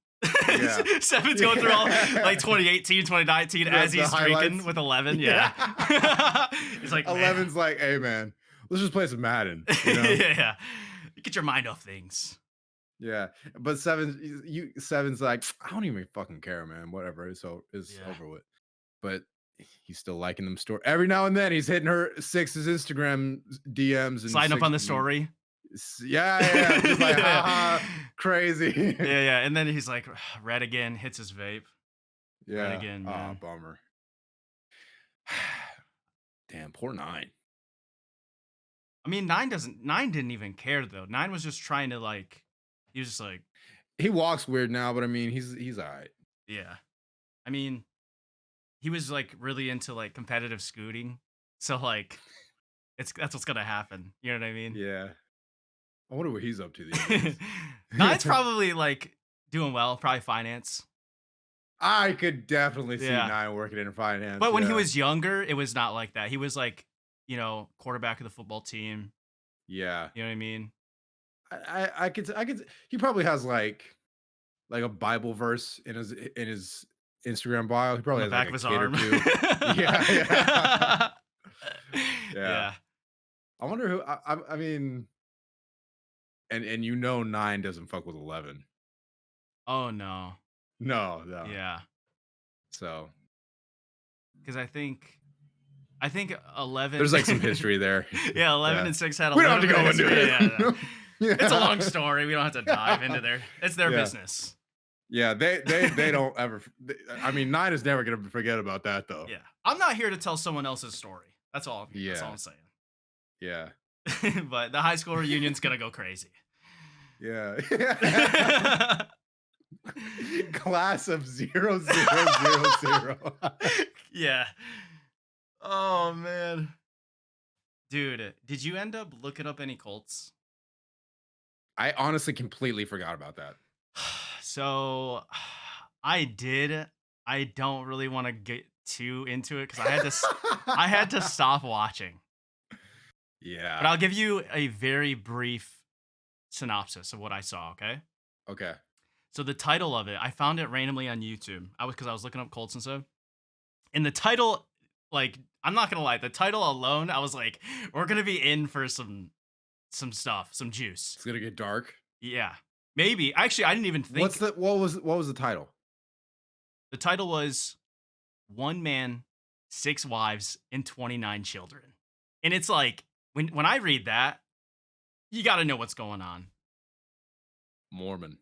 Yeah. Seven's going through all Yeah. like 2018, 2019 as The he's drinking highlights. with 11. Yeah. Yeah. He's like, 11's like, hey, man, let's just play some Madden, you know? yeah. Get your mind off things. Yeah. But 7's like, I don't even fucking care, man. Whatever. It's Yeah. over with. But he's still liking them story. Every now and then he's hitting her 6's Instagram DMs and Sliding up 6, on the story. yeah. Just like, Yeah. haha, crazy. Yeah, yeah. And then he's like, red again, hits his vape. Red Yeah. again, Ah, man. bummer. Damn, poor 9. I mean, 9 didn't even care though. 9 was just trying to like, he was just like, He walks weird now, but I mean, he's all right. yeah. I mean, he was like really into like competitive scooting. So like that's what's gonna happen. You know what I mean? Yeah. I wonder what he's up to these days. Nine's probably like doing well, probably finance. I could definitely see Yeah. 9 working in finance. But when he yeah. was younger, it was not like that. He was like, quarterback of the football team. Yeah. You know what I mean? I could he probably has like a Bible verse in his Instagram bio. He On probably the has back like of a his kid or arm. two. Yeah, yeah. Yeah. Yeah. I wonder who I mean, and you know 9 doesn't fuck with 11. Oh no. No, no. Yeah. So, Because I think 11. there's, like, some history there. Yeah, 11 Yeah. and 6 had a We don't little have to bit of go into history. Yeah, yeah, yeah. it. It's a long Yeah. story. We don't have to dive into their. It's their Yeah. business. Yeah, they don't ever I mean, 9 is never gonna forget about that, though. Yeah, I'm not here to tell someone else's story. That's all. That's all Yeah, I'm saying. yeah, But the high school reunion's gonna go crazy. yeah. Class of 0000. Yeah. Oh man, dude, did you end up looking up any cults? I honestly completely forgot about that. So I did. I don't really want to get too into it because I had to stop watching. But Yeah, I'll give you a very brief synopsis of what I saw. Okay. okay. So the title of it, I found it randomly on YouTube. I was looking up cults and stuff, and the title, like, I'm not gonna lie, the title alone, I was like, we're gonna be in for some stuff, some juice. It's gonna get dark. Yeah, maybe. Actually, I didn't even What's think. the what was the title? The title was One Man, Six Wives, and 29 Children. And it's like, when I read that, you got to know what's going on. Mormon.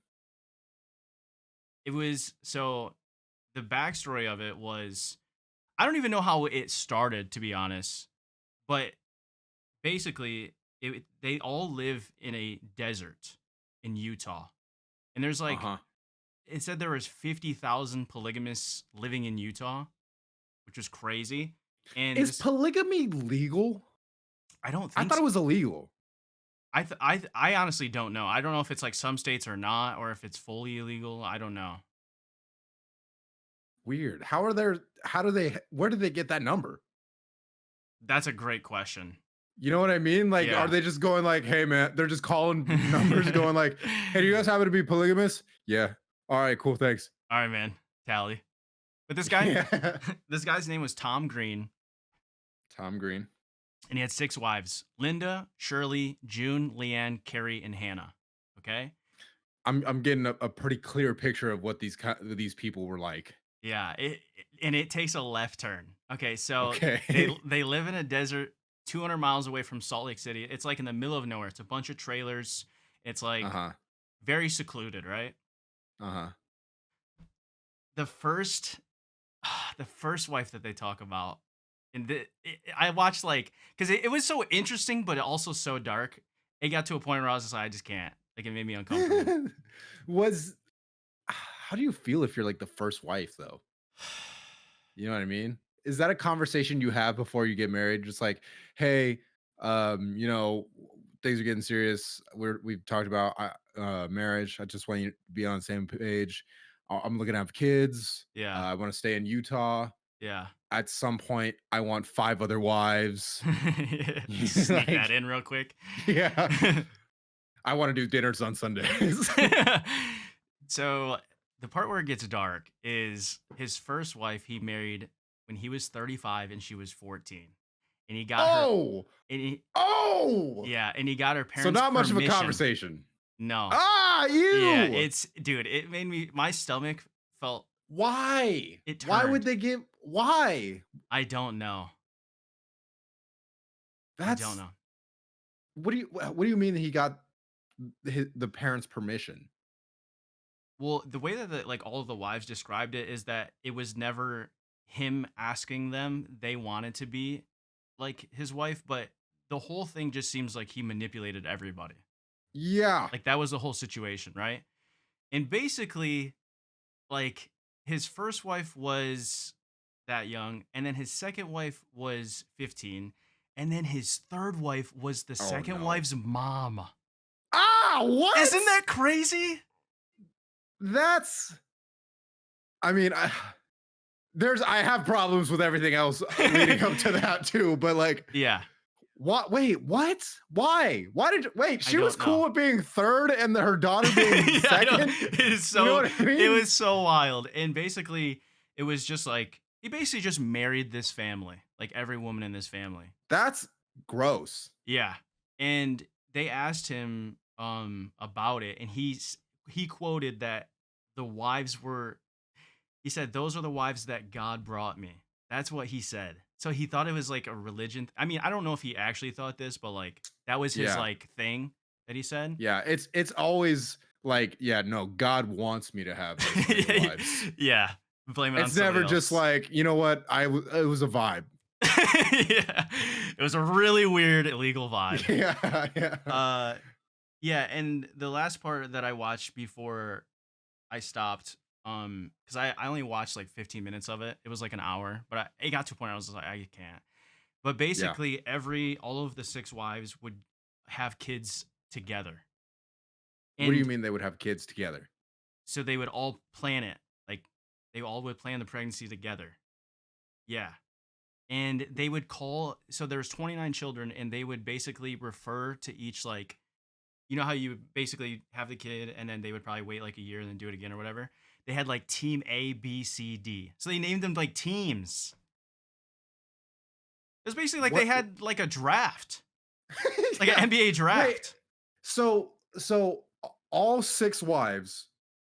It was so the backstory of it was, I don't even know how it started, to be honest, but basically, they all live in a desert in Utah. And there's like, Uh-huh. it said there was 50,000 polygamists living in Utah, which was crazy. And Is this, polygamy legal? I don't I think thought so. it was illegal. I honestly don't know. I don't know if it's like some states are not, or if it's fully illegal. I don't know. Weird. Where did they get that number? That's a great question. You know what I mean? Like, are Yeah. they just going like, "Hey, man," they're just calling numbers going like, "Hey, do you guys happen to be polygamous?" Yeah. All right, cool, thanks. All right, man. Tally. But this guy, Yeah. this guy's name was Tom Green, Tom Green. and he had six wives: Linda, Shirley, June, Leanne, Carrie, and Hannah. Okay. I'm getting a pretty clear picture of what these people were like. Yeah. And it takes a left turn. Okay. So Okay. they live in a desert 200 miles away from Salt Lake City. It's like in the middle of nowhere. It's a bunch of trailers. It's like Uh-huh. very secluded, right? Uh-huh. The first the first wife that they talk about, and I watched, like, because it was so interesting but also so dark. It got to a point where I was just like, I just can't, like, it made me uncomfortable. Was how do you feel if you're like the first wife though? You know what I mean? Is that a conversation you have before you get married? Just like, hey, things are getting serious. We've talked about marriage. I just want you to be on the same page. I'm looking to have kids. Yeah, I want to stay in Utah. yeah. At some point, I want 5 other wives. Sneak that Like, in real quick. yeah, I want to do dinners on Sundays. So the part where it gets dark is his first wife he married when he was 35 and she was 14, and he got her, Oh, and oh, yeah, and he got her so parents' not much of a permission. conversation. No. Ah, Yeah, you. it's, dude, it made me, my stomach felt, Why? it Why would turned. they give? Why? I don't know. I don't That's know. what do you mean that he got the parents' permission? Well, the way that like all of the wives described it is that it was never him asking them. They wanted to be like his wife, but the whole thing just seems like he manipulated everybody. Yeah. Like that was the whole situation, right? And basically, like, his first wife was that young, and then his second wife was 15, and then his third wife was the Oh second no. wife's mom. Ah, what? Isn't that crazy? That's. I mean, I have problems with everything else leading up to that too, but like, Yeah, what? Wait, what? Why? Why did? Wait, I she was don't know. cool with being third and her daughter being Yeah, I know. second. It is You know so, what I it mean? was so wild. And basically, it was just like he basically just married this family, like every woman in this family. That's gross. Yeah. And they asked him, about it, and he quoted that the wives were he said, "Those are the wives that God brought me." That's what he said. So he thought it was like a religion. I mean, I don't know if he actually thought this, but like that was his Yeah. like thing that he said. Yeah, it's always like, yeah, no, God wants me to have this many wives. Yeah, blame it on It's somebody never just else. like, you know what? It was a vibe. Yeah, it was a really weird illegal vibe. Yeah, yeah. Uh, yeah, and the last part that I watched before I stopped, because I only watched like 15 minutes of it. It was like an hour, but it got to a point where I was just like, I can't. But Yeah. basically, all of the six wives would have kids together, What do you and mean they would have kids together? so they would all plan it. Like they all would plan the pregnancy together. Yeah, and they would call. So there's 29 children, and they would basically refer to each like you know how you basically have the kid and then they would probably wait like a year and then do it again or whatever. They had like team A, B, C, D. So they named them like teams. It was basically like they What had like a draft, like an Yeah. NBA Wait. draft. All 6 wives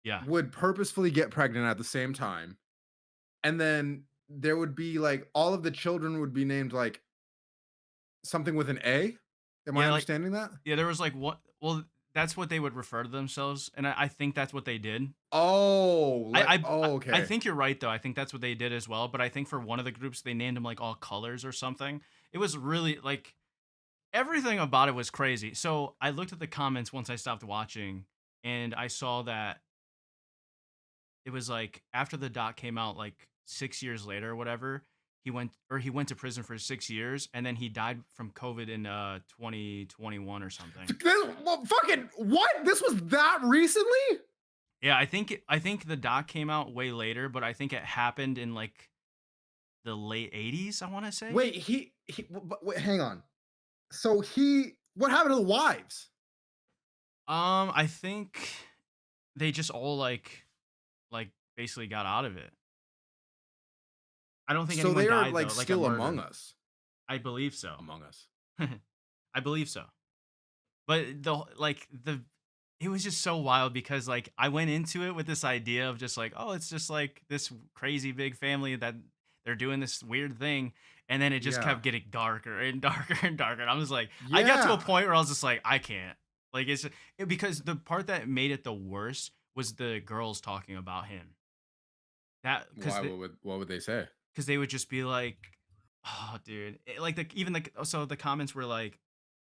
Yeah. would purposefully get pregnant at the same time, and then there would be, like, all of the children would be named, like, something with an A? Am I Yeah, like understanding that? yeah, there was like what well, that's what they would refer to themselves. And I think that's what they did. Oh, I okay. think you're right though. I think that's what they did as well. But I think for one of the groups they named them like all colors or something. It was really like everything about it was crazy. So I looked at the comments once I stopped watching, and I saw that it was like after the doc came out, like 6 years later or whatever, he went to prison for 6 years, and then he died from COVID in 2021 or something. This fucking what? This was that recently? Yeah, I think the doc came out way later, but I think it happened in like the late 80s. I want to say. Wait, wait, hang on. So what happened to the wives? I think they just all like basically got out of it. I don't think So anyone they are died like though, like a still among murder. us. I believe so. Among us. I believe so. But the it was just so wild because like I went into it with this idea of just like, oh, it's just like this crazy big family that they're doing this weird thing. And then it just Yeah. kept getting darker and darker and darker. And I was like, I got to a Yeah. point where I was just like, I can't. Like because the part that made it the worst was the girls talking about him. That Why? What would they say? because they would just be like, "Oh, dude!" Like even so the comments were like,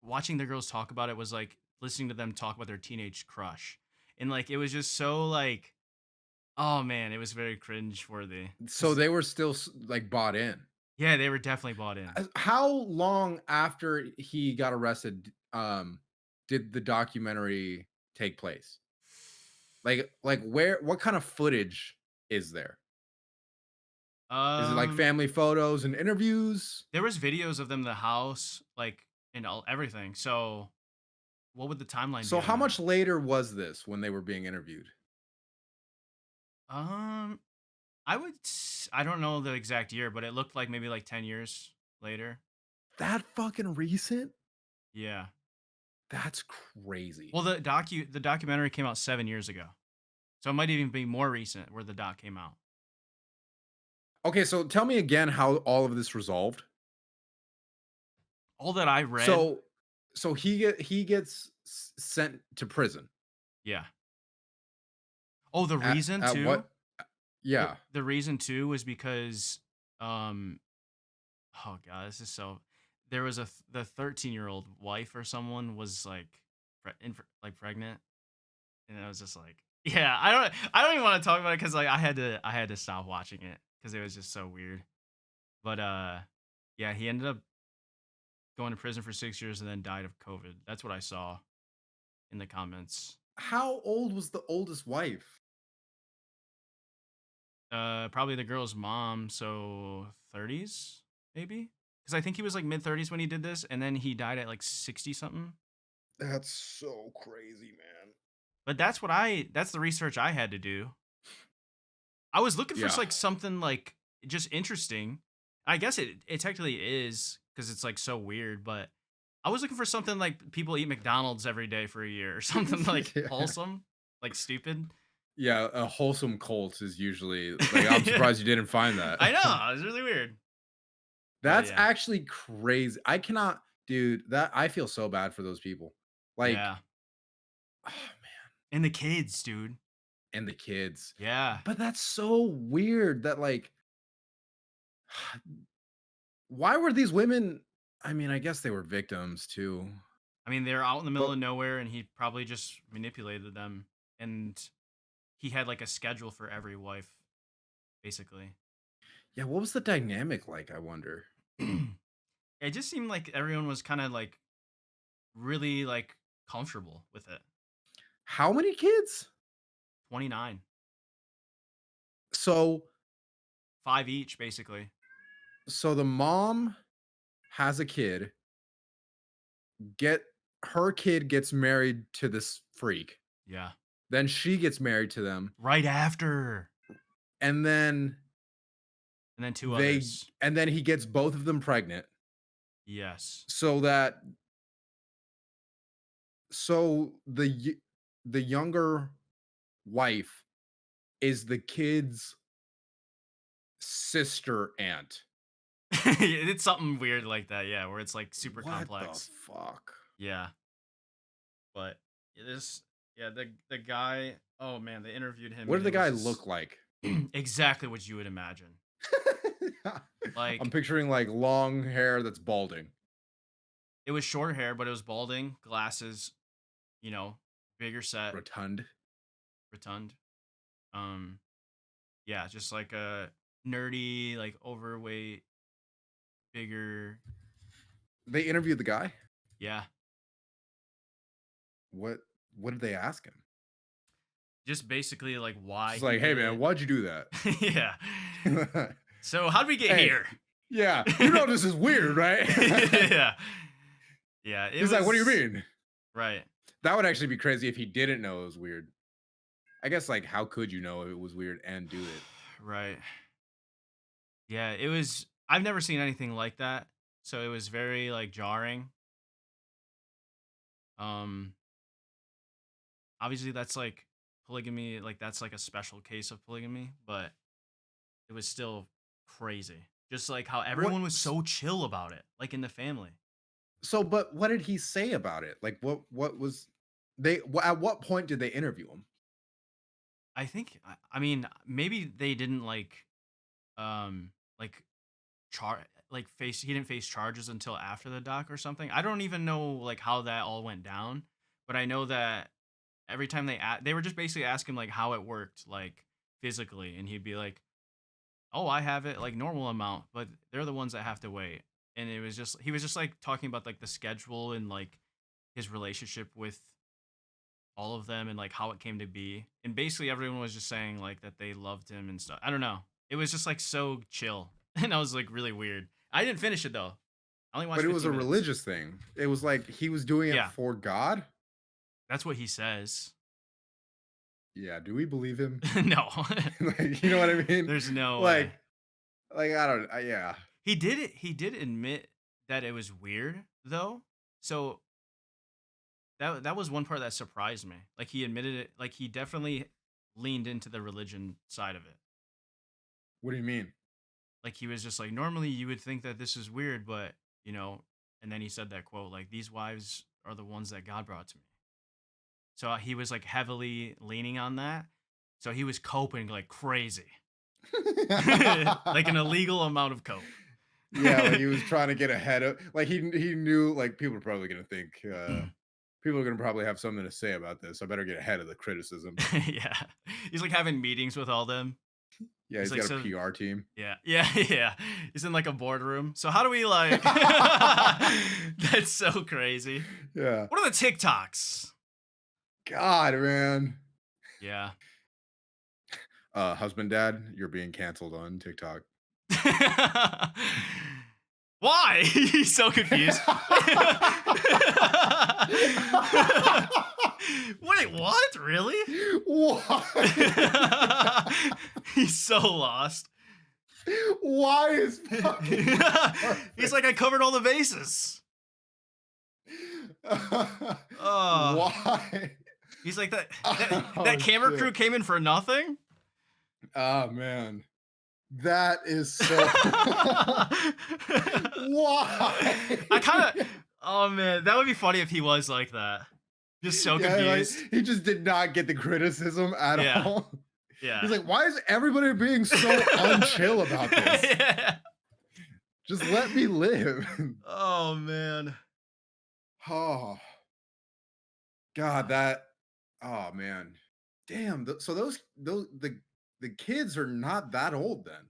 watching the girls talk about it was like listening to them talk about their teenage crush, and like it was just so like, oh man, it was very cringe worthy. So Cause they were still like bought in. yeah, they were definitely bought in. How long after he got arrested did the documentary take place? Like where what kind of footage is there? Is it like Um, family photos and interviews? there was videos of them in the house, like and all everything. So what would the timeline be So on how much that? later was this when they were being interviewed? Um, I don't know the exact year, but it looked like maybe like 10 years later. That fucking recent? Yeah. That's crazy. Well, the documentary came out 7 years ago, so it might even be more recent where the doc came out. Okay, so tell me again how all of this resolved. All that I read, So he gets sent to prison. yeah. Oh, the reason At too. what? Yeah. The reason too was because, um, oh god, this is so. There was the 13-year-old wife or someone was like, like pregnant, and I was just like, yeah, I don't even want to talk about it because like I had to stop watching it because it was just so weird. But yeah, he ended up going to prison for 6 years and then died of COVID. That's what I saw in the comments. How old was the oldest wife? Probably the girl's mom, so 30s maybe. Because I think he was like mid 30s when he did this, and then he died at like 60 something. That's so crazy, man. But that's the research I had to do. I was looking for Yeah. like something like just interesting. I guess it technically is because it's like so weird, but I was looking for something like people eat McDonald's every day for a year or something like Yeah. wholesome, like stupid. Yeah, a wholesome cult is usually like, I'm surprised you didn't find that. I know, it's really weird. But That's yeah. actually crazy. I cannot dude, that I feel so bad for those people. Like, Yeah. oh, man, And the kids, dude. and the kids. Yeah. But that's so weird that, like, why were these women I mean, I guess they were victims too, I mean, they're out in the middle but of nowhere and he probably just manipulated them. And he had like a schedule for every wife, basically. yeah, what was the dynamic like, I wonder? It just seemed like everyone was kind of like really like comfortable with it. How many kids? 29, So 5 each, basically. so the mom has a kid, get her kid gets married to this freak. Yeah. Then she gets married to them, Right after. and then And then two others. he gets both of them pregnant, Yes. so that so the younger wife is the kid's sister aunt. It's something weird like that, yeah, where it's like super What the complex. fuck? Yeah. But it is, yeah, the guy, oh man, they interviewed him What and did it the was guy just look like? exactly what you would imagine. I'm Like picturing like long hair that's balding. it was short hair, but it was balding, glasses, you know, bigger set, Rotund. rotund. Um, yeah, just like a nerdy, like overweight, bigger. They interviewed the guy. Yeah, What what did they ask him? just basically like why Just he like, hey did man, it. why'd you do that? Yeah. So how did we get Hey, here? yeah, you know this is weird, right? Yeah. Yeah, it He's like, what do you was mean? right. That would actually be crazy if he didn't know it was weird. I guess like how could you know it was weird and do it? Right. Yeah, it was I've never seen anything like that. So it was very like jarring. Um Obviously that's like polygamy, like that's like a special case of polygamy, but it was still crazy. Just like how What everyone was so chill about it, like in the family. so but what did he say about it? Like what was at what point did they interview him? I think I mean maybe they didn't like char like face he didn't face charges until after the doc or something. I don't even know like how that all went down, but I know that every time they were just basically asking like how it worked like physically and he'd be like, "Oh, I have it like normal amount, but they're the ones that have to wait." And it was just he was just like talking about like the schedule and like his relationship with all of them and like how it came to be. And basically everyone was just saying like that they loved him and stuff. I don't know. It was just like so chill. And I was like really weird. I didn't finish it though. I only watched But it was 15 a minutes. religious thing. It was like he was doing it Yeah, for God. that's what he says. Yeah, do we believe him? No. Like, you know what I mean? There's no Like way. I don't yeah. He did admit that it was weird though. So that was one part that surprised me. Like he admitted it, like he definitely leaned into the religion side of it. What do you mean? Like he was just like, normally you would think that this is weird, but you know, and then he said that quote, like, these wives are the ones that God brought to me. So he was like heavily leaning on that. So he was coping like crazy, like an illegal amount of cope. Yeah, like he was trying to get ahead of like he knew like people are probably gonna think people are gonna probably have something to say about this. I better get ahead of the criticism. Yeah, he's like having meetings with all them. Yeah, He's he's like, got a so PR team. yeah, yeah, yeah. He's in like a boardroom. So how do we like? That's so crazy. Yeah. What are the TikToks? God, man. Yeah. Husband dad, you're being canceled on TikTok. Why? He's so confused. Wait, what? Really? Why? He's so lost. Why is fucking He's like, I covered all the bases. Oh, Why? he's like that Oh camera crew shit. came in for nothing. Oh man. That is so why? I kind of. Oh man, that would be funny if he was like that, just so Yeah, like confused. he just did not get the criticism at Yeah, all. He's yeah. like, why is everybody being so unchill about this? Yeah. Just let me live. Oh man. Oh God, that oh man. Damn. So those the kids are not that old then.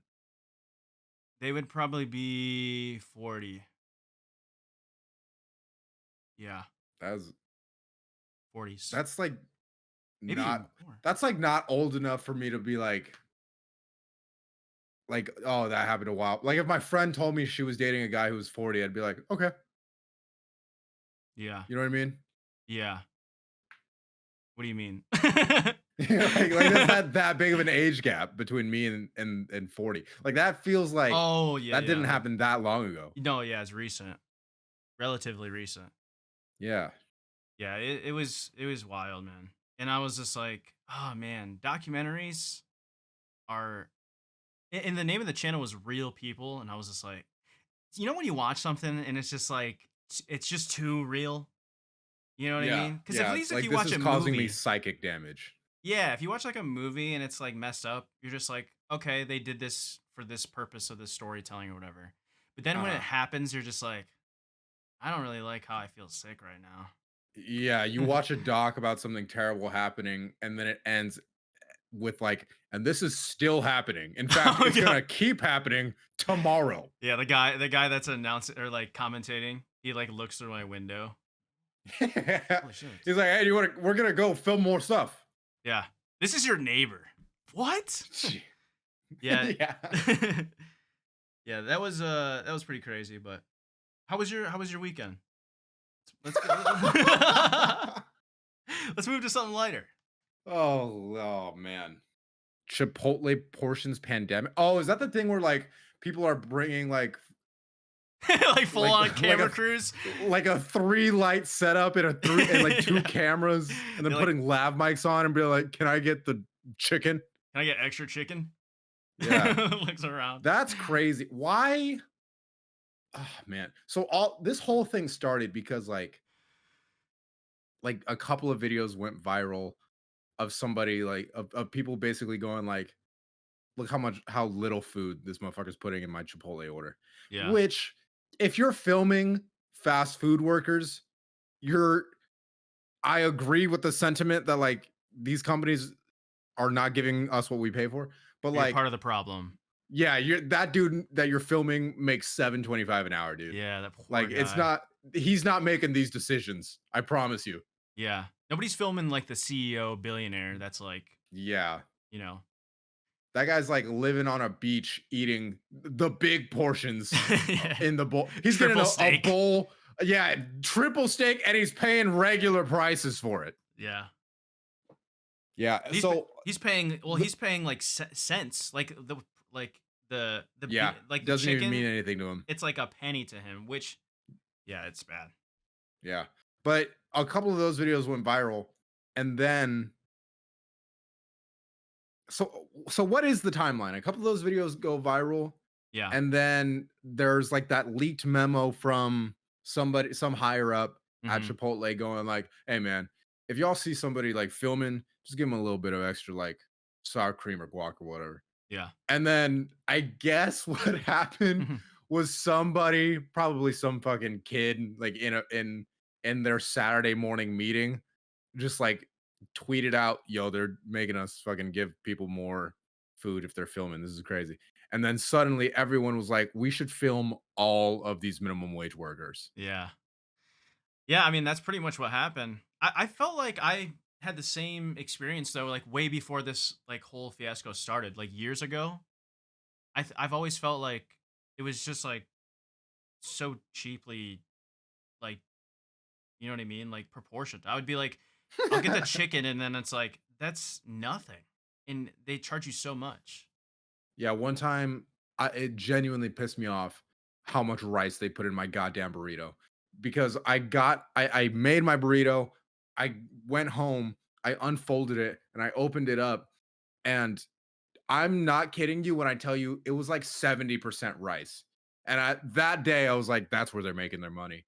They would probably be 40. Yeah, That's 40s. that's like Maybe even not more. that's like not old enough for me to be like, oh, that happened a while. Like if my friend told me she was dating a guy who was 40, I'd be like, okay. Yeah. You know what I mean? Yeah. What do you mean? Like there's not that big of an age gap between me and 40. Like that feels like Oh, yeah, that yeah, didn't like happen that long ago. no, yeah, it's recent. Relatively recent. Yeah. Yeah, it was wild, man. And I was just like, "Oh, man, documentaries are." And the name of the channel was Real People, and I was just like, you know when you watch something and it's just like it's just too real? You know what I Yeah. mean? Because at Yeah. least if Like you this watch is a causing me movie, psychic damage. yeah, if you watch like a movie and it's like messed up, you're just like, okay, they did this for this purpose of this storytelling or whatever. But then when it Uh-huh. happens, you're just like, I don't really like how I feel sick right Yeah, you now. watch a doc about something terrible happening and then it ends with like, and this is still happening. In fact, Oh it's yeah, gonna keep happening tomorrow. yeah. The guy that's announcing or like commentating, he like looks through my window. Holy shit. He's like, hey, you want to? We're gonna go film more stuff. Yeah, this is your neighbor. What? Gee. Yeah. Yeah. Yeah, that was pretty crazy, but how was your weekend? Let's go. Let's move to something lighter. Oh man. Chipotle portions pandemic. Oh, is that the thing where like people are bringing Like full on like camera crews. a three light setup and a three and like two Yeah. cameras and then They're like, putting lav mics on and be like, can I get the chicken? "Can I get extra chicken?" Yeah. Looks around. That's crazy. Why? Oh man. So all this whole thing started because like a couple of videos went viral of somebody like of people basically going like, look how little food this motherfucker's putting in my Chipotle order. Yeah. Which, if you're filming fast food workers, you're I agree with the sentiment that like these companies are not giving us what we pay for. But You're like, part of the problem. yeah, you're that dude that you're filming makes 7.25 an hour, dude. Yeah, that poor Like it's guy. not he's not making these decisions. I promise you. Yeah. Nobody's filming like the CEO billionaire that's like, Yeah. you know. That guy's like living on a beach eating the big portions Yeah. in the bowl. He's getting Triple a steak. bowl, yeah, triple steak, and he's paying regular prices for it. Yeah. Yeah. He's So he's paying well, the he's paying like cents. Like yeah, like the doesn't even mean chicken, anything to him. it's like a penny to him, which yeah, it's bad. Yeah. But a couple of those videos went viral, and then so what is the timeline? A couple of those videos go viral, Yeah. and then there's like that leaked memo from somebody, some higher up at Mhm. Chipotle going like, "Hey man, if y'all see somebody like filming, just give them a little bit of extra like sour cream or guac or whatever." Yeah. And then I guess what happened Mhm. was somebody, probably some fucking kid, like in their Saturday morning meeting, just like tweeted out, "Yo, they're making us fucking give people more food if they're filming. This is crazy." And then suddenly everyone was like, "We should film all of these minimum wage workers." Yeah. Yeah, I mean, that's pretty much what happened. I felt like I had the same experience though, like way before this like whole fiasco started, like years ago. I've always felt like it was just like so cheaply, like, you know what I mean? Like proportioned. I would be like, I'll get the chicken and then it's like, that's nothing. And they charge you so much. Yeah, one time it genuinely pissed me off how much rice they put in my goddamn burrito. because I made my burrito, I went home, I unfolded it, and I opened it up, and I'm not kidding you when I tell you it was like 70% rice. And that day I was like, that's where they're making their money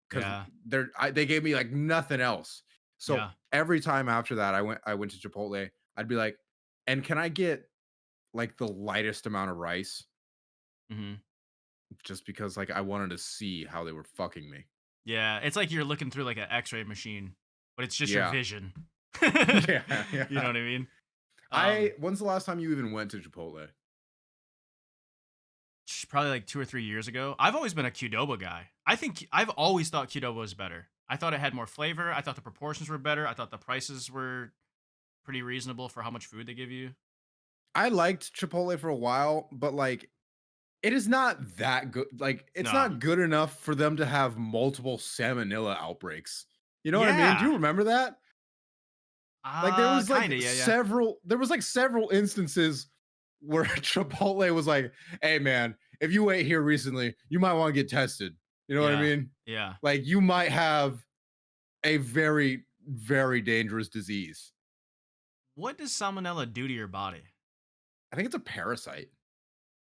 because Yeah. they gave me like nothing else. So Yeah. every time after that, I went to Chipotle. I'd be like, and can I get like the lightest amount of rice? Mhm. Just because like I wanted to see how they were fucking me. Yeah, it's like you're looking through, like, an X-ray machine, but it's just your Yeah. vision. Yeah. You know Yeah. what I mean? I Um, when's the last time you even went to Chipotle? Probably, like, 2 or 3 years ago. I've always been a Qdoba guy. I've always thought Qdoba was better. I thought it had more flavor, I thought the proportions were better, I thought the prices were pretty reasonable for how much food they give you. I liked Chipotle for a while, but like it is not that good. Like, it's No. not good enough for them to have multiple salmonella outbreaks. You know what I mean? Do Yeah. you remember that? Like, there was like Kinda, yeah, yeah. several instances where Chipotle was like, "Hey, man, if you ate here recently, you might want to get tested." You know what I Yeah. mean? Yeah. Like, you might have a very, very dangerous disease. What does salmonella do to your body? I think it's a parasite.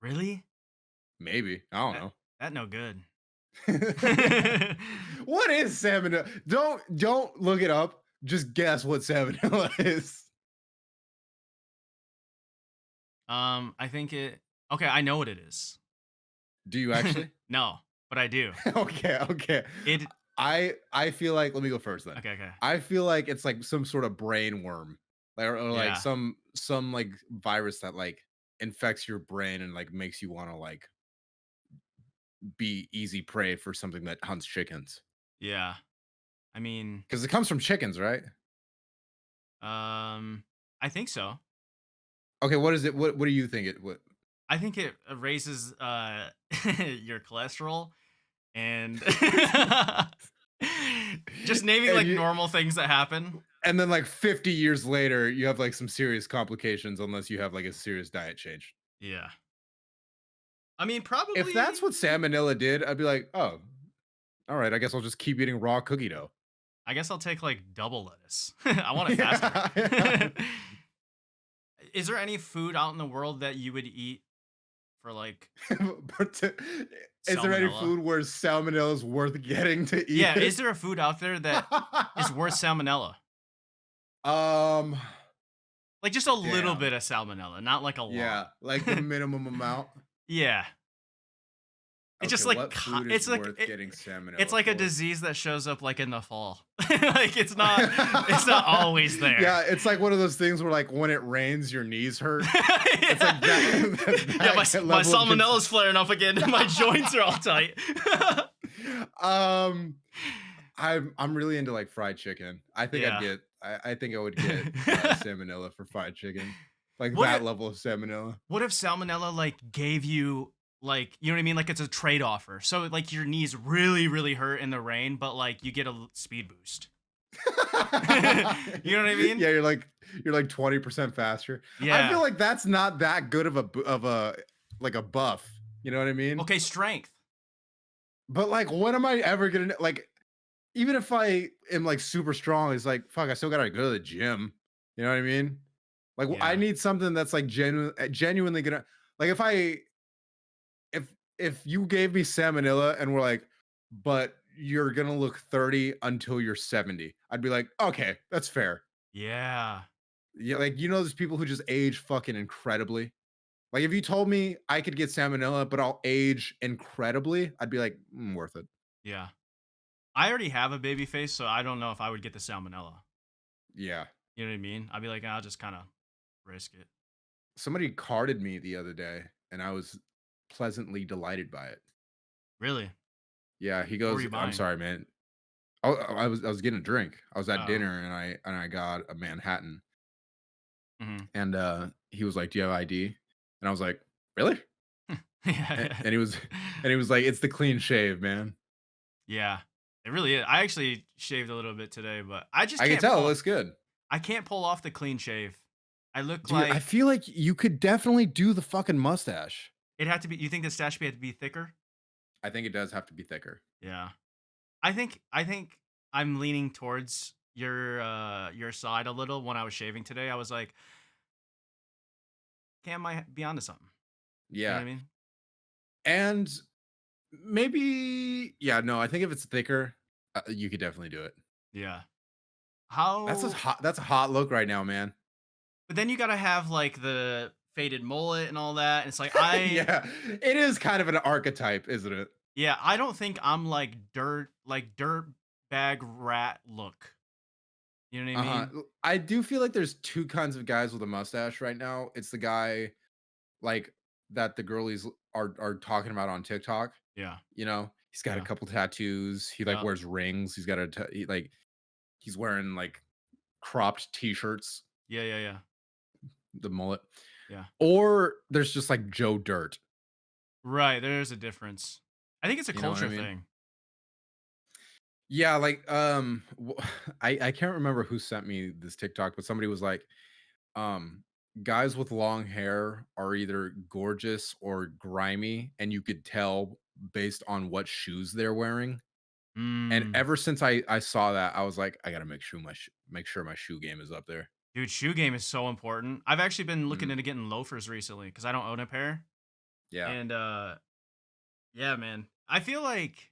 Really? Maybe. I don't That know. that no good. What is salmonella? Don't look it up. Just guess what salmonella is. I think it okay, I know what it is. Do you actually? No, but I do. Okay, okay. It I feel like let me go first then. okay, okay. I feel like it's like some sort of brain worm. Like, or like Yeah. some like virus that like infects your brain and like makes you want to like be easy prey for something that hunts chickens. Yeah. I mean, Because it comes from chickens, right? um, I think so. Okay, what is it? What do you think it what I think it raises, your cholesterol and just naming, and like, you normal things that happen. and then like 50 years later, you have like some serious complications unless you have like a serious diet change. Yeah. I mean, If that's probably what salmonella did, I'd be like, oh, all right, I guess I'll just keep eating raw cookie dough. I guess I'll take, like, double lettuce. I want it faster. Yeah, yeah. Is there any food out in the world that you would eat for, like, Is there any salmonella? food where salmonella is worth getting to eat Yeah, is it? there a food out there that is worth salmonella? um, Like, just a little damn. bit of salmonella, not, like, a lot. Yeah, like the minimum amount. Yeah. It's Okay, just, like, what food is it's like worth getting it's salmonella like a for? disease that shows up, like, in the fall. Like, it's not always there. Yeah, it's like one of those things where like when it rains, your knees hurt. It's like Yeah. that, Yeah, that my level of salmonella's flaring up again. My joints are all tight. um I'm really into like fried chicken. Yeah. I think I would get salmonella for fried chicken. Like What that if level of salmonella. what if salmonella, like, gave you, like, you know what I mean? Like, it's a trade offer. So, like, your knees really, really hurt in the rain, but, like, you get a speed boost. You know what I mean? Yeah, you're like 20% faster. I feel Yeah. like that's not that good of a like a buff. You know what I mean? Okay, strength. But like when am I ever gonna like even if I am like super strong, it's like fuck, I still gotta go to the gym. You know what I mean? Like I Yeah. need something that's like genuinely gonna like if you gave me salmonella and we're like, but you're gonna look 30 until you're 70, I'd be like, okay, that's fair. Yeah. Yeah, like you know, there's people who just age fucking incredibly. Like if you told me I could get salmonella, but I'll age incredibly, I'd be like, worth it. Yeah. I already have a baby face, so I don't know if I would get the salmonella. Yeah. You know what I mean? I'd be like, I'll just kind of risk it. Somebody carded me the other day, and I was pleasantly delighted by it. Really? Yeah, he What were goes, you "I'm buying? sorry, man." Oh, I was getting a drink. I was at Oh. dinner, and I got a Manhattan, Hmm. and he was like, "Do you have ID?" And I was like, "Really?" Yeah. And he was and he was like, "It's the clean shave, man." Yeah. It really is. I actually shaved a little bit today, but I just I can can't tell it pull. looks good. I can't pull off the clean shave. I look Dude, I like feel like you could definitely do the fucking mustache. it had to be. You think the stash had to be thicker? I think it does have to be thicker. Yeah. I think I'm leaning towards your side a little. When I was shaving today, I was like, "Cam might be onto something." You know what Yeah. I mean? And maybe yeah, no, I think if it's thicker, you could definitely do it. Yeah. How That's a hot look right now, man. but then you gotta have, like, the faded mullet and all that, and it's like, I Yeah, it is kind of an archetype, isn't it? yeah, I don't think I'm, dirt bag rat look. You know what I Uh-huh. mean? I do feel like there's 2 kinds of guys with a mustache right now. It's the guy, like, that the girlies are talking about on TikTok, Yeah. you know? He's got a Yeah. couple tattoos, he, like, Yep. wears rings, he's got he's wearing, like, cropped T-shirts, Yeah, yeah, yeah. the mullet. Yeah. Or there's just, like, Joe Dirt, Right, there's a difference. I think it's a you know what I culture mean? thing. Yeah, like, I can't remember who sent me this TikTok, but somebody was like, um, guys with long hair are either gorgeous or grimy, and you could tell based on what shoes they're wearing. And Mm. ever since I saw that, I was like, I gotta make sure my shoe game is up there. Dude, shoe game is so important. I've actually been looking Mhm. into getting loafers recently because I don't own a pair. Yeah. And yeah, man. I feel like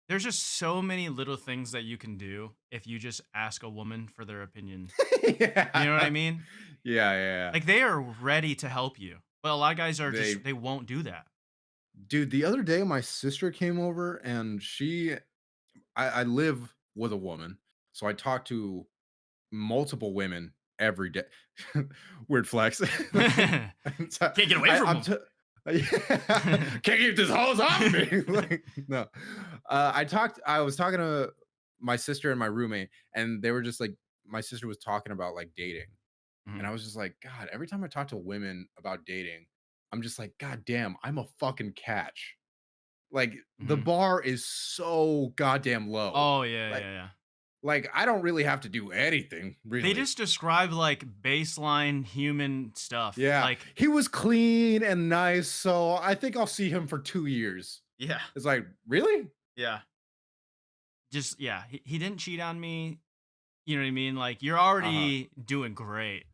there's just so many little things that you can do if you just ask a woman for their opinion. You know what I Yeah. mean? Yeah, yeah, Like they are ready to help you. But a lot of guys are They just they won't do that. dude, the other day my sister came over and I live with a woman, so I talk to multiple women every day. Weird flex. Can't So, get away I, from I'm them. t- yeah. Can't keep this hose off of me. Like, no, I was talking to my sister and my roommate, and they were just like, my sister was talking about like dating, and Mhm, I was just like, God, every time I talk to women about dating, I'm just like, God damn, I'm a fucking catch. Like the mhm. bar is so goddamn low. Oh, yeah, Like yeah, yeah. I don't really have to do anything, They really. just describe, like, baseline human stuff. Yeah, Like he was clean and nice, so I think I'll see him for 2 years. yeah, It's like, "Really?" yeah. Just yeah, he didn't cheat on me. You know what I mean? Like, you're Uh-huh. already doing great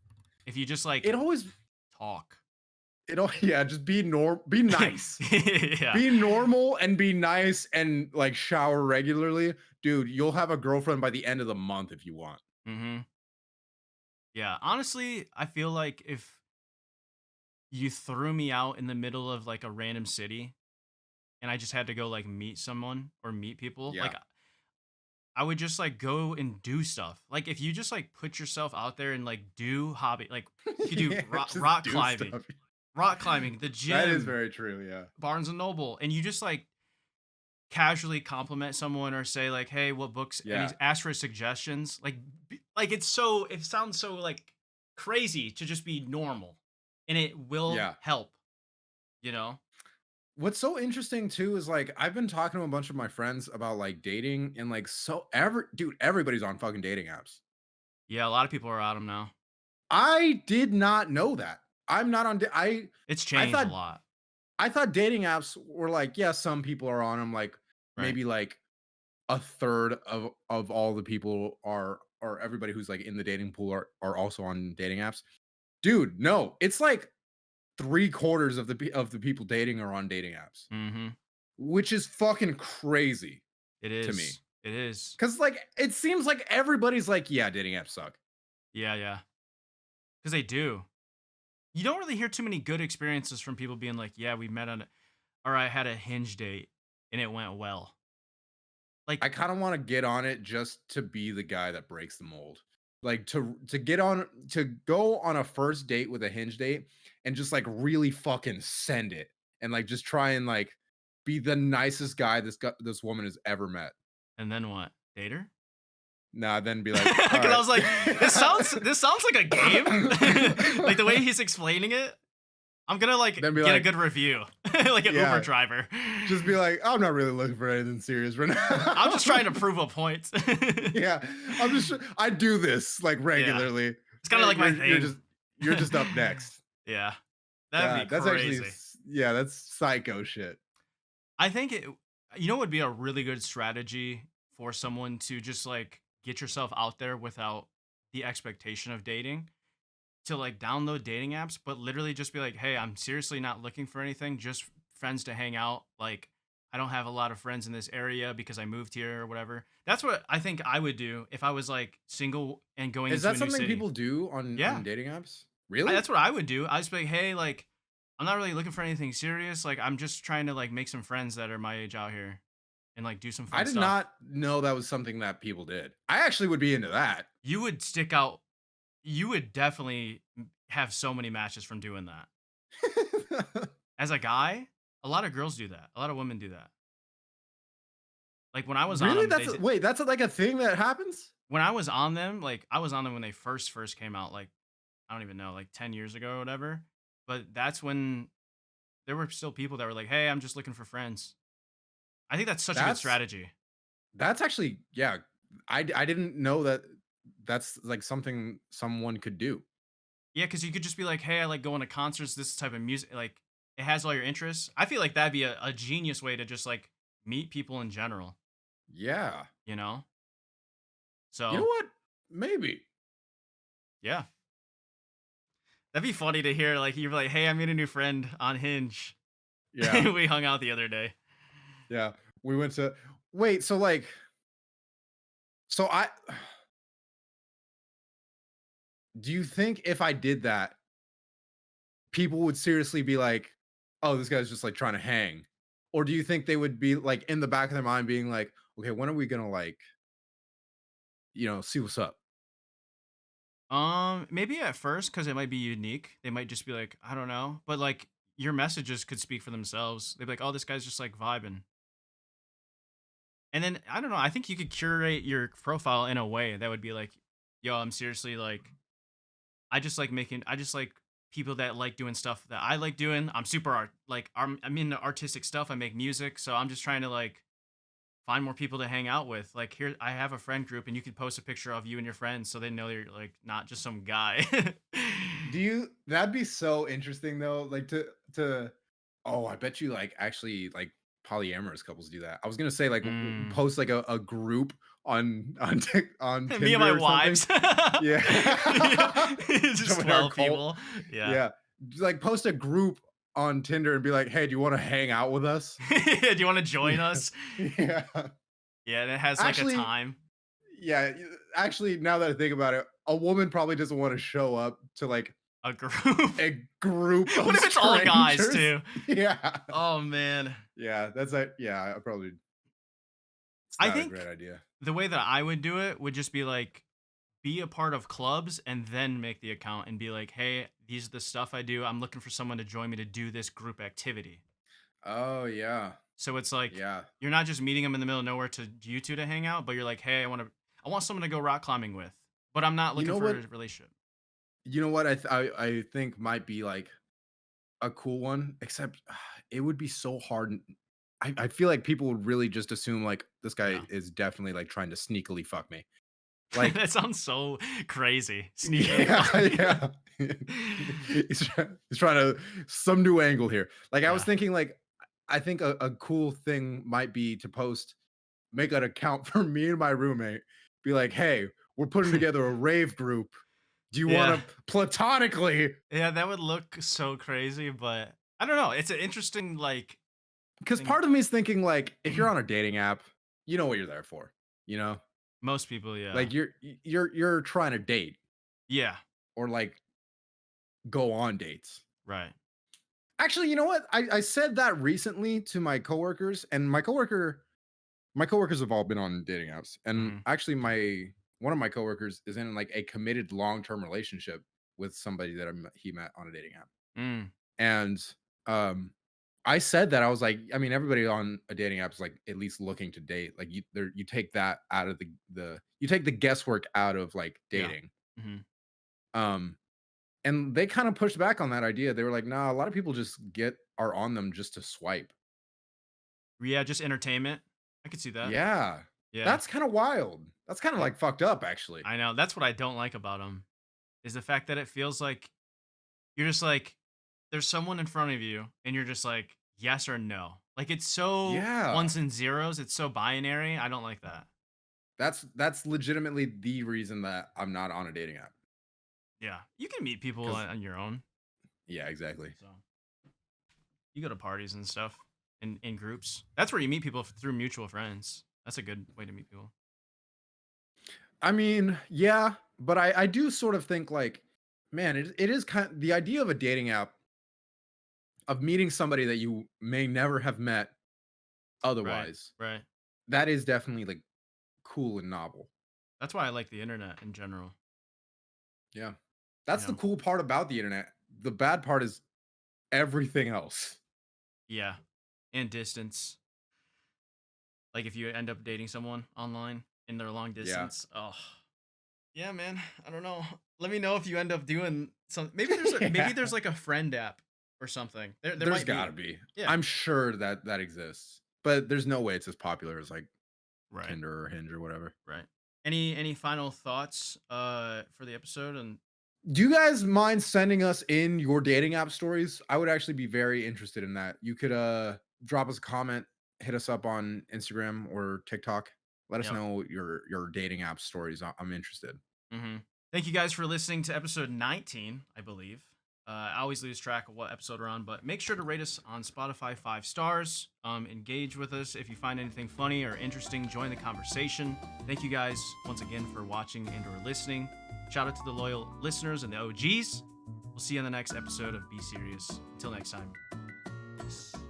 if you just, It like, always talk. yeah, just be nice. Yeah. Be normal and be nice and, like, shower regularly. Dude, you'll have a girlfriend by the end of the month if you want. Mhm. Yeah, honestly, I feel like if you threw me out in the middle of, like, a random city and I just had to go, like, meet someone or meet people, like, Yeah. I would just, like, go and do stuff. Like, if you just, like, put yourself out there and, like, do hobby like, you could do Yeah, just rock do climbing, stuff. the That is gym, very true, yeah. Barnes& and Noble, and you just, like, casually compliment someone or say, like, "Hey, what books," and Yeah. he's asked for suggestions, like, it sounds so, like, crazy to just be normal, and it will Yeah. help, you know? What's so interesting too is like I've been talking to a bunch of my friends about like dating and like everybody's on fucking dating apps. Yeah, a lot of people are on 'em now. I did not know that. I'm not on It's I changed a thought lot, I thought dating apps were like, yeah, some people are on them, like right? maybe like a third of all the people are or everybody who's like in the dating pool are also on dating apps. Dude, no, it's like three-quarters of of the people dating are on dating apps, Mhm. which is fucking crazy It to me. is. It is. 'Cause, like, it seems like everybody's like, "Yeah, dating apps suck." Yeah, yeah. Because they do. You don't really hear too many good experiences from people being like, "Yeah, we met on a or I had a Hinge date and it went well." Like I kinda wanna get on it just to be the guy that breaks the mold. Like, to get on to go on a first date with a Hinge date and just, like, really fucking send it, and, like, just try and, like, be the nicest guy this woman has ever met. and then what? Date her? Nah, then be like, Because I "Alright." was like, this sounds like a game. Like the way he's explaining it, I'm gonna like Then be get a like, good review, like an Uber yeah, driver. just be like, "I'm not really looking for anything serious right I'm just now." trying to prove a point. Yeah, I do this, like, Yeah, regularly. it's kind of like my thing. You're just up next. Yeah, that'd be God, that's actually crazy. yeah, that's psycho shit. I think it. You know, what would be a really good strategy for someone to just like get yourself out there without the expectation of dating, to like download dating apps, but literally just be like, "Hey, I'm seriously not looking for anything, just friends to hang out. Like, I don't have a lot of friends in this area because I moved here or whatever." That's what I think I would do if I was like single and going Is into that a new something city. people do on Yeah, dating apps? Really? that's what I would do. I just be like, "Hey, like, I'm not really looking for anything serious. Like, I'm just trying to like make some friends that are my age out here and like do some I fun did stuff." not know that was something that people did. I actually would be into that. You would stick out. You would definitely have so many matches from doing that. As a guy, a lot of girls do that. A lot of women do that. Like when I was on Really? them, they Wait, that's like a thing that happens? when I was on them, like I was on them when they first came out, like I don't even know, like 10 years ago or whatever. But that's when there were still people that were like, "Hey, I'm just looking for friends." I think that's such a good That's strategy. that's actually, yeah. I didn't know that that's like something someone could do. Yeah, because you could just be like, "Hey, I like going to concerts, this type of music." Like it has all your interests. I feel like that'd be a genius way to just like meet people in general, Yeah. you know? You know So what? Maybe. yeah. That'd be funny to hear. Like you're like, "Hey, I made a new friend on Hinge." Yeah. We hung out the other day. Yeah. We went to wait, so like so I do you think if I did that, people would seriously be like, "Oh, this guy's just like trying to hang," or do you think they would be like in the back of their mind being like, "Okay, when are we gonna like, see what's up?" Maybe at first because it might be unique. They might just be like, I don't know, but like your messages could speak for themselves. They'd be like, "Oh, this guy's just like vibing," and then I don't know. I think you could curate your profile in a way that would be like, "Yo, I'm seriously like, I just like people that like doing stuff that I like doing. I'm super I'm into artistic stuff. I make music, so I'm just trying to like find more people to hang out with. Like here, I have a friend group, and you could post a picture of you and your friends, so they know you're like not just some guy." Do you that'd be so interesting though, like to oh, I bet you like actually like polyamorous couples do that. I was gonna say like Mm. post like a group on Me and my Tinder or something. wives. Yeah. Yeah. Just Join our 12 cult. people. Yeah. Yeah. Like post a group on Tinder and be like, "Hey, do you want to hang out with us?" Do you want to join Yeah. us? Yeah. Yeah, and it has like a Actually, time, yeah, actually now that I think about it, a woman probably doesn't want to show up to like a group. a group What of if it's all guys strangers. too? Yeah. Oh man. Yeah, that's a yeah, I probably it's I not a great think idea. the way that I would do it would just be like be a part of clubs and then make the account and be like, "Hey, these are the stuff I do. I'm looking for someone to join me to do this group activity." Oh, yeah. So it's like Yeah. you're not just meeting them in the middle of nowhere to you two to hang out, but you're like, "Hey, I want someone to go rock climbing with, but I'm not You looking know for what a relationship." you know what I think might be, like, a cool one, except it would be so hard I feel like people would really just assume, like, this guy Yeah. is definitely, like, trying to sneakily fuck me. Like That sounds so crazy. Sneakily yeah, fucking. yeah. He's trying to some new angle here. Like, I was Yeah. thinking, like, I think a cool thing might be to make an account for me and my roommate, be like, "Hey, we're putting together a rave group. Do you Yeah. wanna platonically?" Yeah, that would look so crazy, but I don't know. It's an interesting like Because thing. part of me is thinking, like, if you're on a dating app, you know what you're there for, you know? Most people, yeah. Like, you're trying to date Yeah. or, like, go on dates. Right. Actually, you know what? I said that recently to my coworkers, and my coworkers have all been on dating apps, and Mhm. actually, my one of my coworkers is in like a committed long term relationship with somebody that he met on a dating app, Mm. and um, I said that I was like, I mean, everybody on a dating app is like at least looking to date. Like you take that out of the you take the guesswork out of like Yeah. dating. Mhm. Um, and they kind of pushed back on that idea. They were like, "Nah, a lot of people just are on them just to swipe." Yeah, just entertainment. I could see that. Yeah. Yeah. That's kinda wild. That's kinda, I like, fucked up, actually. I know. That's what I don't like about them is the fact that it feels like you're just like there's someone in front of you and you're just like yes or no. Like it's so Yeah. ones and zeros. It's so binary. I don't like that. That's legitimately the reason that I'm not on a dating app. Yeah, you can meet people Because on your own. yeah, exactly. So you go to parties and stuff in groups. That's where you meet people through mutual friends. That's a good way to meet people. I mean, yeah, but I do sort of think like, man, it is kind the idea of a dating app of meeting somebody that you may never have met Right, otherwise. right. That is definitely like cool and novel. That's why I like the internet in general. Yeah. You That's the know. cool part about the internet. The bad part is everything else. Yeah, and distance. Like if you end up dating someone online and they're long Yeah. distance, oh yeah, man. I don't know. Let me know if you end up doing some. Maybe Yeah. there's like a friend app or something. There There's might gotta be. be. Yeah. I'm sure that that exists, but there's no way it's as popular as like Right. Tinder or Hinge or whatever. Right. Any final thoughts for the episode? And Do you guys mind sending us in your dating app stories? I would actually be very interested in that. You could drop us a comment, hit us up on Instagram or TikTok. Let us yep. know your dating app stories. I'm interested. hmm Thank you guys for listening to episode 19, I believe. I always lose track of what episode we're on, but make sure to rate us on Spotify 5 stars. Engage with us. If you find anything funny or interesting, join the conversation. Thank you guys once again for watching and or listening. Shout out to the loyal listeners and the OGs. We'll see you on the next episode of Be Serious. Until next time. Peace.